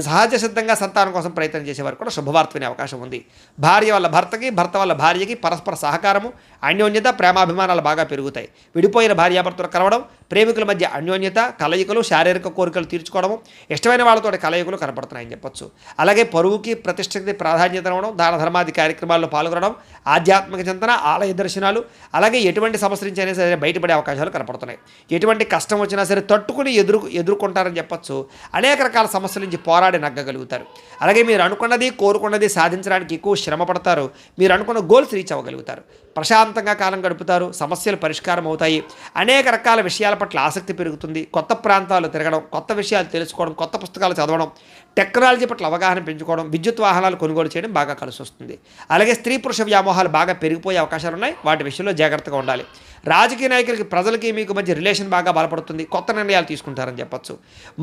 సహజ సిద్ధంగా సంతానం కోసం ప్రయత్నం చేసేవారు కూడా శుభవార్త వినే అవకాశం ఉంది. భార్య వల్ల భర్తకి, భర్త వల్ల భార్యకి పరస్పర సహకారము, అన్యోన్యత, ప్రేమాభిమానాలు బాగా పెరుగుతాయి. విడిపోయిన భార్యాభర్తలు కలవడం, ప్రేమికుల మధ్య అన్యోన్యత, కలయికలు, శారీరక కోరికలు తీర్చుకోవడము, ఇష్టమైన వాళ్ళతో కలయికలు కనపడుతున్నాయని చెప్పొచ్చు. అలాగే పరువుకి, ప్రతిష్టకి ప్రాధాన్యత ఇవ్వడం, దాన ధర్మాది కార్యక్రమాల్లో పాల్గొనడం, ఆధ్యాత్మిక చింతన, ఆలయ దర్శనాలు, అలాగే ఎటువంటి సమస్య నుంచి అయినా సరే బయటపడే అవకాశాలు కనపడుతున్నాయి. ఎటువంటి కష్టం వచ్చినా సరే తట్టుకుని ఎదుర్కొంటారని చెప్పొచ్చు. అనేక రకాల సమస్యల నుంచి పోరాడి నగ్గగలుగుతారు. అలాగే మీరు అనుకున్నది, కోరుకున్నది సాధించడానికి ఎక్కువ శ్రమ పడతారు. మీరు అనుకున్న గోల్స్ రీచ్ అవ్వగలుగుతారు. ప్రశాంతంగా కాలం గడుపుతారు. సమస్యలు పరిష్కారం అవుతాయి. అనేక రకాల విషయాల పట్ల ఆసక్తి పెరుగుతుంది. కొత్త ప్రాంతాలు తిరగడం, కొత్త విషయాలు తెలుసుకోవడం, కొత్త పుస్తకాలు చదవడం, టెక్నాలజీ పట్ల అవగాహన పెంచుకోవడం, విద్యుత్ వాహనాలు కొనుగోలు చేయడం బాగా కలిసి వస్తుంది. అలాగే స్త్రీ పురుష వ్యామోహాలు బాగా పెరిగిపోయే అవకాశాలు ఉన్నాయి. వాటి విషయంలో జాగ్రత్తగా ఉండాలి. రాజకీయ నాయకులకి, ప్రజలకి మీకు మధ్య రిలేషన్ బాగా బలపడుతుంది. కొత్త నిర్ణయాలు తీసుకుంటారని చెప్పొచ్చు.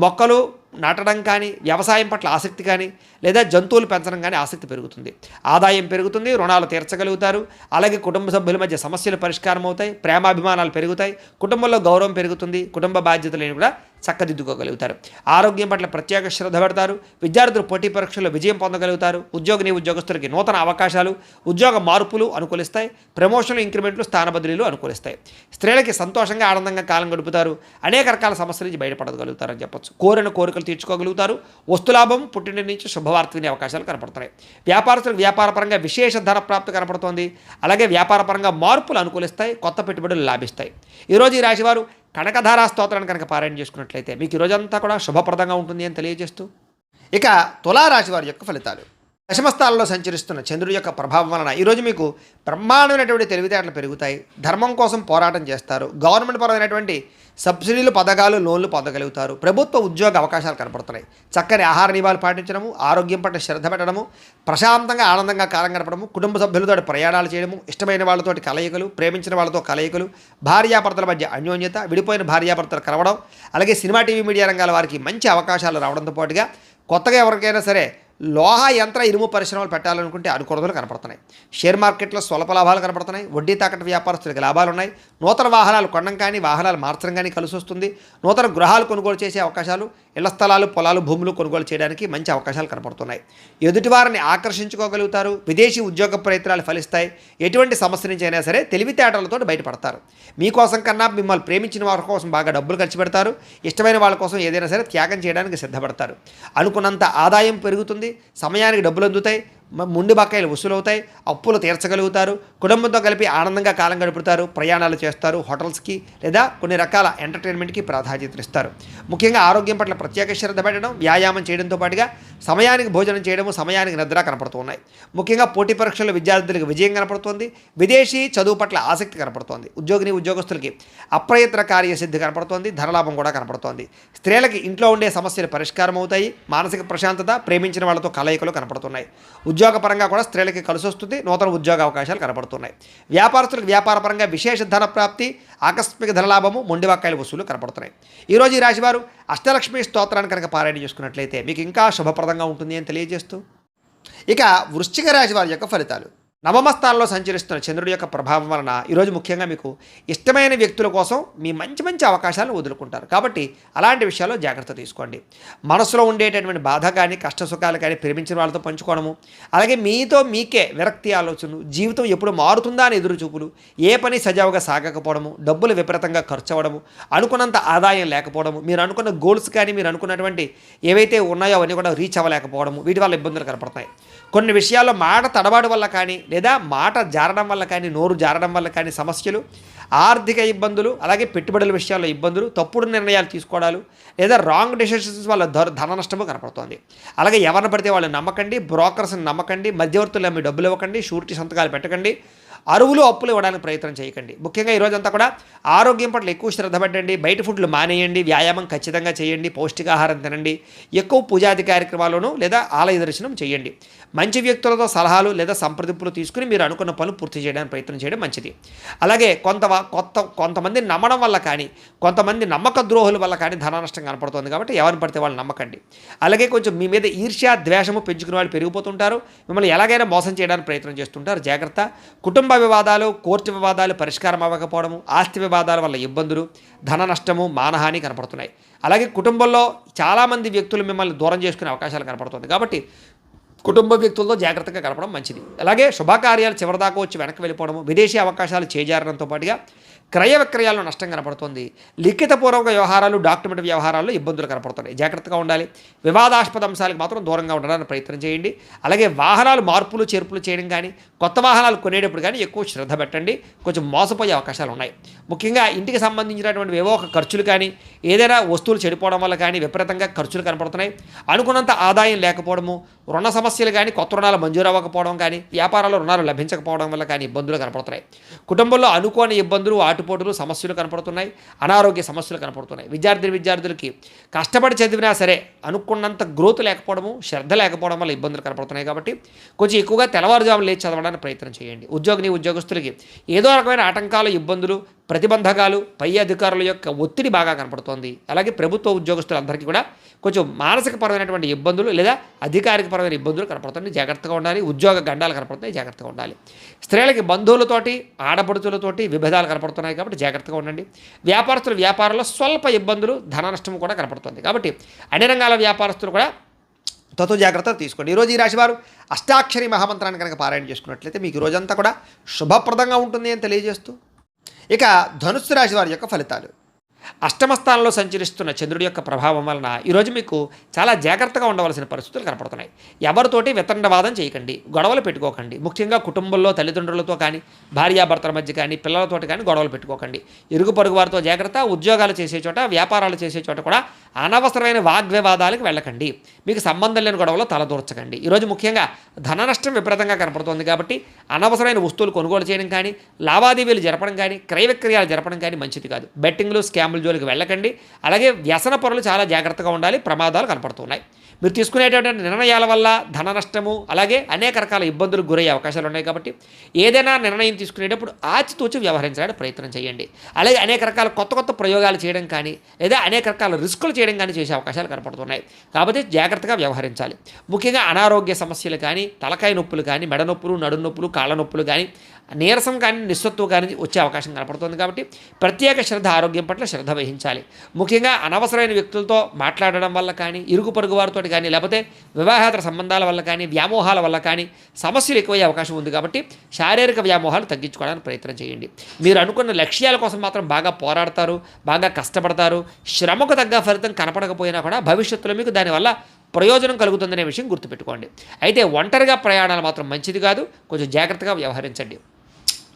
మొక్కలు నాటడం కానీ, వ్యవసాయం పట్ల ఆసక్తి కానీ, లేదా జంతువులు పెంచడం కానీ ఆసక్తి పెరుగుతుంది. ఆదాయం పెరుగుతుంది. రుణాలు తీర్చగలుగుతారు. అలాగే కుటుంబ సభ్యుల మధ్య సమస్యలు పరిష్కారం అవుతాయి. ప్రేమాభిమానాలు పెరుగుతాయి. కుటుంబంలో గౌరవం పెరుగుతుంది. కుటుంబ బాధ్యతలను కూడా చక్కదిద్దుకోగలుగుతారు. ఆరోగ్యం పట్ల ప్రత్యేక శ్రద్ధ పెడతారు. విద్యార్థులు పోటీ పరీక్షల్లో విజయం పొందగలుగుతారు. ఉద్యోగస్తులకి నూతన అవకాశాలు, ఉద్యోగ మార్పులు అనుకూలిస్తాయి. ప్రమోషన్లు, ఇంక్రిమెంట్లు, స్థాన బదిలీలు అనుకూలిస్తాయి. స్త్రీలకి సంతోషంగా, ఆనందంగా కాలం గడుపుతారు. అనేక రకాల సమస్యల నుంచి బయటపడగలుగుతారని చెప్పొచ్చు. కోరిన కోరికలు తీర్చుకోగలుగుతారు. వస్తులాభం, పుట్టిన నుంచి శుభవార్త వినే అవకాశాలు కనపడుతున్నాయి. వ్యాపారస్తులకు వ్యాపారపరంగా విశేష ధన ప్రాప్తి కనపడుతోంది. అలాగే వ్యాపారపరంగా మార్పులు అనుకూలిస్తాయి. కొత్త పెట్టుబడులు లాభిస్తాయి. ఈరోజు ఈ రాశివారు కనకధారా స్తోత్రాన్ని కనుక పారాయణ చేసుకున్నట్లయితే మీకు ఈ రోజంతా కూడా శుభప్రదంగా ఉంటుంది అని తెలియజేస్తూ, ఇక తులారాశి వారి యొక్క ఫలితాలు. దశమస్థానంలో సంచరిస్తున్న చంద్రుడి యొక్క ప్రభావం వలన ఈరోజు మీకు బ్రహ్మాండమైనటువంటి తెలివితేటలు పెరుగుతాయి. ధర్మం కోసం పోరాటం చేస్తారు. గవర్నమెంట్ పరమైనటువంటి సబ్సిడీలు, పథకాలు, లోన్లు పొందగలుగుతారు. ప్రభుత్వ ఉద్యోగ అవకాశాలు కనపడుతున్నాయి. చక్కని ఆహార నియమాలు పాటించడము, ఆరోగ్యం పట్ల శ్రద్ధ పెట్టడము, ప్రశాంతంగా ఆనందంగా కాలం గడపడము, కుటుంబ సభ్యులతో ప్రయాణాలు చేయడము, ఇష్టమైన వాళ్ళతోటి కలయికలు, ప్రేమించిన వాళ్ళతో కలయికలు, భార్యాభర్తల మధ్య అన్యోన్యత, విడిపోయిన భార్యాభర్తలు కలవడం, అలాగే సినిమా, టీవీ, మీడియా రంగాల వారికి మంచి అవకాశాలు రావడంతో పాటుగా కొత్తగా ఎవరికైనా సరే లోహ యంత్ర ఇనుము పరిశ్రమలు పెట్టాలనుకుంటే అనుకూలతలు కనపడుతున్నాయి. షేర్ మార్కెట్లో స్వల్ప లాభాలు కనపడుతున్నాయి. వడ్డీ తాకట్టు వ్యాపారస్తులకు లాభాలు ఉన్నాయి. నూతన వాహనాలు కొనడం కానీ, వాహనాలు మార్చడం కానీ కలిసి వస్తుంది. నూతన గృహాలు కొనుగోలు చేసే అవకాశాలు, ఇళ్ల స్థలాలు, పొలాలు, భూములు కొనుగోలు చేయడానికి మంచి అవకాశాలు కనపడుతున్నాయి. ఎదుటివారిని ఆకర్షించుకోగలుగుతారు. విదేశీ ఉద్యోగ ప్రయత్నాలు ఫలిస్తాయి. ఎటువంటి సమస్య నుంచి అయినా సరే తెలివితేటలతో బయటపడతారు. మీకోసం కన్నా మిమ్మల్ని ప్రేమించిన వారి కోసం బాగా డబ్బులు ఖర్చు పెడతారు. ఇష్టమైన వాళ్ళ కోసం ఏదైనా సరే త్యాగం చేయడానికి సిద్ధపడతారు. అనుకున్నంత ఆదాయం పెరుగుతుంది. సమయానికి డబ్బులు అందుతాయి. ముండి బకాయిలు వసూలవుతాయి. అప్పులు తీర్చగలుగుతారు. కుటుంబంతో కలిపి ఆనందంగా కాలం గడుపుతారు. ప్రయాణాలు చేస్తారు. హోటల్స్కి లేదా కొన్ని రకాల ఎంటర్టైన్మెంట్కి ప్రాధాన్యత ఇస్తారు. ముఖ్యంగా ఆరోగ్యం పట్ల ప్రత్యేక శ్రద్ధ పెట్టడం, వ్యాయామం చేయడంతో పాటుగా సమయానికి భోజనం చేయడము, సమయానికి నిద్ర కనపడుతూ ఉన్నాయి. ముఖ్యంగా పోటీ పరీక్షల్లో విద్యార్థులకు విజయం కనపడుతోంది. విదేశీ చదువు పట్ల ఆసక్తి కనపడుతోంది. ఉద్యోగస్తులకి అప్రయత్న కార్యసిద్ధి కనపడుతోంది. ధనలాభం కూడా కనపడుతోంది. స్త్రీలకి ఇంట్లో ఉండే సమస్యలు పరిష్కారం అవుతాయి. మానసిక ప్రశాంతత, ప్రేమించిన వాళ్ళతో కలయికలు కనపడుతున్నాయి. ఉద్యోగపరంగా కూడా స్త్రీలకి కలిసి వస్తుంది. నూతన ఉద్యోగ అవకాశాలు కనపడుతున్నాయి. వ్యాపారస్తులకు వ్యాపారపరంగా విశేష ధన ప్రాప్తి, ఆకస్మిక ధనలాభము, మొండివాకాయల వసూలు కనపడుతున్నాయి. ఈరోజు ఈ రాశివారు అష్టలక్ష్మి స్తోత్రాన్ని కనుక పారాయణ చేసుకున్నట్లయితే మీకు ఇంకా శుభప్రదంగా ఉంటుంది అని తెలియజేస్తూ, ఇక వృశ్చిక రాశి వారి యొక్క ఫలితాలు. నవమ స్థానంలో సంచరిస్తున్న చంద్రుడి యొక్క ప్రభావం వలన ఈరోజు ముఖ్యంగా మీకు ఇష్టమైన వ్యక్తుల కోసం మీ మంచి అవకాశాలను వదులుకుంటారు. కాబట్టి అలాంటి విషయాల్లో జాగ్రత్త తీసుకోండి. మనసులో ఉండేటటువంటి బాధ కానీ, కష్టసుఖాలు కానీ ప్రేమించిన వాళ్ళతో పంచుకోవడము, అలాగే మీతో మీకే విరక్తి ఆలోచనలు, జీవితం ఎప్పుడు మారుతుందా అని ఎదురు చూపులు, ఏ పని సజావుగా సాగకపోవడము, డబ్బులు విపరీతంగా ఖర్చు అవ్వడము, అనుకున్నంత ఆదాయం లేకపోవడము, మీరు అనుకున్న గోల్స్ కానీ, మీరు అనుకున్నటువంటి ఏవైతే ఉన్నాయో అవన్నీ కూడా రీచ్ అవ్వలేకపోవడము, వీటి వల్ల ఇబ్బందులు కనపడతాయి. కొన్ని విషయాల్లో మాట తడబాటు వల్ల కానీ, లేదా మాట జారడం వల్ల కానీ నోరు జారడం వల్ల కానీ సమస్యలు, ఆర్థిక ఇబ్బందులు, అలాగే పెట్టుబడుల విషయాల్లో ఇబ్బందులు, తప్పుడు నిర్ణయాలు తీసుకోవడాలు లేదా రాంగ్ డెసిషన్స్ వల్ల ధన నష్టము కనపడుతోంది. అలాగే ఎవరిని పడితే వాళ్ళు నమ్మకండి, బ్రోకర్స్ని నమ్మకండి, మధ్యవర్తులు మీ డబ్బులు ఇవ్వకండి, షూరిటీ సంతకాలు పెట్టకండి, అరువులు అప్పులు ఇవ్వడానికి ప్రయత్నం చేయకండి. ముఖ్యంగా ఈరోజంతా కూడా ఆరోగ్యం పట్ల ఎక్కువ శ్రద్ధ పెట్టండి, బయట ఫుడ్లు మానేయండి, వ్యాయామం ఖచ్చితంగా చేయండి, పౌష్టికాహారం తినండి, ఎక్కువ పూజాది కార్యక్రమాలను లేదా ఆలయ దర్శనం చేయండి, మంచి వ్యక్తులతో సలహాలు లేదా సంప్రదింపులు తీసుకుని మీరు అనుకున్న పనులు పూర్తి చేయడానికి ప్రయత్నం చేయడం మంచిది. అలాగే కొంతమంది నమ్మడం వల్ల కానీ, కొంతమంది నమ్మక ద్రోహుల వల్ల కానీ ధన నష్టం కనపడుతుంది కాబట్టి ఎవరిని పడితే వాళ్ళు నమ్మకండి. అలాగే కొంచెం మీ మీద ఈర్ష్య ద్వేషము పెంచుకునే వాళ్ళు పెరిగిపోతుంటారు, మిమ్మల్ని ఎలాగైనా మోసం చేయడానికి ప్రయత్నం చేస్తుంటారు, జాగ్రత్త. కుటుంబ వివాదాలు, కోర్టు వివాదాలు పరిష్కారం అవ్వకపోవడము, ఆస్తి వివాదాల వల్ల ఇబ్బందులు, ధన నష్టము, మానహాని కనపడుతున్నాయి. అలాగే కుటుంబంలో చాలామంది వ్యక్తులు మిమ్మల్ని దూరం చేసుకునే అవకాశాలు కనపడుతుంది కాబట్టి కుటుంబ వ్యక్తులతో జాగ్రత్తగా గడపడం మంచిది. అలాగే శుభకార్యాలు చివరిదాకా వచ్చి వెనక్కి వెళ్ళిపోవడము, విదేశీ అవకాశాలు చేజారడంతో పాటుగా క్రయ విక్రయాల్లో నష్టం కనపడుతుంది. లిఖితపూర్వక వ్యవహారాలు, డాక్యుమెంట్ వ్యవహారాల్లో ఇబ్బందులు కనపడుతున్నాయి, జాగ్రత్తగా ఉండాలి. వివాదాస్పద అంశాలకు మాత్రం దూరంగా ఉండడానికి ప్రయత్నం చేయండి. అలాగే వాహనాలు మార్పులు చేర్పులు చేయడం కానీ, కొత్త వాహనాలు కొనేటప్పుడు కానీ ఎక్కువ శ్రద్ధ పెట్టండి, కొంచెం మోసపోయే అవకాశాలు ఉన్నాయి. ముఖ్యంగా ఇంటికి సంబంధించినటువంటి ఏవో ఒక ఖర్చులు కానీ, ఏదైనా వస్తువులు చెడిపోవడం వల్ల కానీ విపరీతంగా ఖర్చులు కనపడుతున్నాయి. అనుకున్నంత ఆదాయం లేకపోవడము, రుణ సమస్యలు కానీ, కొత్త రుణాలు మంజూరు అవ్వకపోవడం కానీ, వ్యాపారాల్లో రుణాలు లభించకపోవడం వల్ల కానీ ఇబ్బందులు కనపడుతున్నాయి. కుటుంబంలో అనుకోని ఇబ్బందులు, ఆటుపోటులు, సమస్యలు కనపడుతున్నాయి, అనారోగ్య సమస్యలు కనపడుతున్నాయి. విద్యార్థులకి కష్టపడి చదివినా సరే అనుకున్నంత గ్రోత్ లేకపోవడము, శ్రద్ధ లేకపోవడం వల్ల ఇబ్బందులు కనపడుతున్నాయి కాబట్టి కొంచెం ఎక్కువగా తెల్లవారుజాము లేచి చదవడానికి ప్రయత్నం చేయండి. ఉద్యోగస్తులకి ఏదో రకమైన ఆటంకాలు, ఇబ్బందులు, ప్రతిబంధకాలు, పై అధికారుల యొక్క ఒత్తిడి బాగా కనపడుతోంది. అలాగే ప్రభుత్వ ఉద్యోగస్తులందరికీ కూడా కొంచెం మానసికపరమైనటువంటి ఇబ్బందులు లేదా అధికారికపరమైన ఇబ్బందులు కనపడుతుంది, జాగ్రత్తగా ఉండాలి. ఉద్యోగ గండాలు కనపడుతున్నాయి, జాగ్రత్తగా ఉండాలి. స్త్రీలకి బంధువులతోటి, ఆడపడుచులతోటి విభేదాలు కనపడుతున్నాయి కాబట్టి జాగ్రత్తగా ఉండండి. వ్యాపారంలో స్వల్ప ఇబ్బందులు, ధన నష్టం కూడా కనపడుతుంది కాబట్టి అన్ని రంగాల వ్యాపారస్తులు కూడా జాగ్రత్తలు తీసుకోండి. ఈరోజు ఈ రాశివారు అష్టాక్షరి మహామంత్రాన్ని కనుక పారాయణ చేసుకున్నట్లయితే మీకు రోజంతా కూడా శుభప్రదంగా ఉంటుంది అని తెలియజేస్తూ, ఇక ధనుస్సు రాశి వారి యొక్క ఫలితాలు. అష్టమ స్థానంలో సంచరిస్తున్న చంద్రుడి యొక్క ప్రభావం వలన ఈరోజు మీకు చాలా జాగ్రత్తగా ఉండవలసిన పరిస్థితులు కనపడుతున్నాయి. ఎవరితోటి వితండవాదం చేయకండి, గొడవలు పెట్టుకోకండి. ముఖ్యంగా కుటుంబంలో తల్లిదండ్రులతో కానీ, భార్యాభర్తల మధ్య కానీ, పిల్లలతోటి కానీ గొడవలు పెట్టుకోకండి. ఇరుగు పొరుగు వారితో జాగ్రత్త. ఉద్యోగాలు చేసే చోట, వ్యాపారాలు చేసే చోట కూడా అనవసరమైన వాగ్వివాదాలకు వెళ్ళకండి. మీకు సంబంధం లేని గొడవలో తలదూర్చకండి. ఈరోజు ముఖ్యంగా ధన నష్టం విపరీతంగా కనపడుతోంది కాబట్టి అనవసరమైన వస్తువులు కొనుగోలు చేయడం కానీ, లావాదేవీలు జరపడం కానీ, క్రయ విక్రయాలు జరపడం కానీ మంచిది కాదు. బెట్టింగ్లు, స్కామ్లు జోలికి వెళ్ళకండి. అలాగే వ్యసన పరులు చాలా జాగ్రత్తగా ఉండాలి, ప్రమాదాలు కనపడుతున్నాయి. మీరు తీసుకునేటటువంటి నిర్ణయాల వల్ల ధన నష్టము, అలాగే అనేక రకాల ఇబ్బందులకు గురయ్యే అవకాశాలు ఉన్నాయి కాబట్టి ఏదైనా నిర్ణయం తీసుకునేటప్పుడు ఆచితూచి వ్యవహరించడానికి ప్రయత్నం చేయండి. అలాగే అనేక రకాల కొత్త ప్రయోగాలు చేయడం కానీ, లేదా అనేక రకాల రిస్కులు చేయడం కానీ చేసే అవకాశాలు కనపడుతున్నాయి కాబట్టి జాగ్రత్తగా వ్యవహరించాలి. ముఖ్యంగా అనారోగ్య సమస్యలు కానీ, తలకాయ నొప్పులు కానీ, మెడ నొప్పులు, నడుము నొప్పులు, కాళ్ళ నొప్పులు కానీ, నీరసం కానీ, నిస్సత్వం కానీ వచ్చే అవకాశం కనపడుతుంది కాబట్టి ప్రత్యేక శ్రద్ధ, ఆరోగ్యం పట్ల శ్రద్ధ వహించాలి. ముఖ్యంగా అనవసరమైన వ్యక్తులతో మాట్లాడడం వల్ల కానీ, ఇరుగు పొరుగు వారితో కానీ, లేకపోతే వివాహేతర సంబంధాల వల్ల కానీ, వ్యామోహాల వల్ల కానీ సమస్యలు ఎక్కువయ్యే అవకాశం ఉంది కాబట్టి శారీరక వ్యామోహాలు తగ్గించుకోవడానికి ప్రయత్నం చేయండి. మీరు అనుకున్న లక్ష్యాల కోసం మాత్రం బాగా పోరాడతారు, బాగా కష్టపడతారు. శ్రమకు తగ్గ ఫలితం కనపడకపోయినా కూడా భవిష్యత్తులో మీకు దానివల్ల ప్రయోజనం కలుగుతుందనే విషయం గుర్తుపెట్టుకోండి. అయితే ఒంటరిగా ప్రయాణాలు మాత్రం మంచిది కాదు, కొంచెం జాగ్రత్తగా వ్యవహరించండి.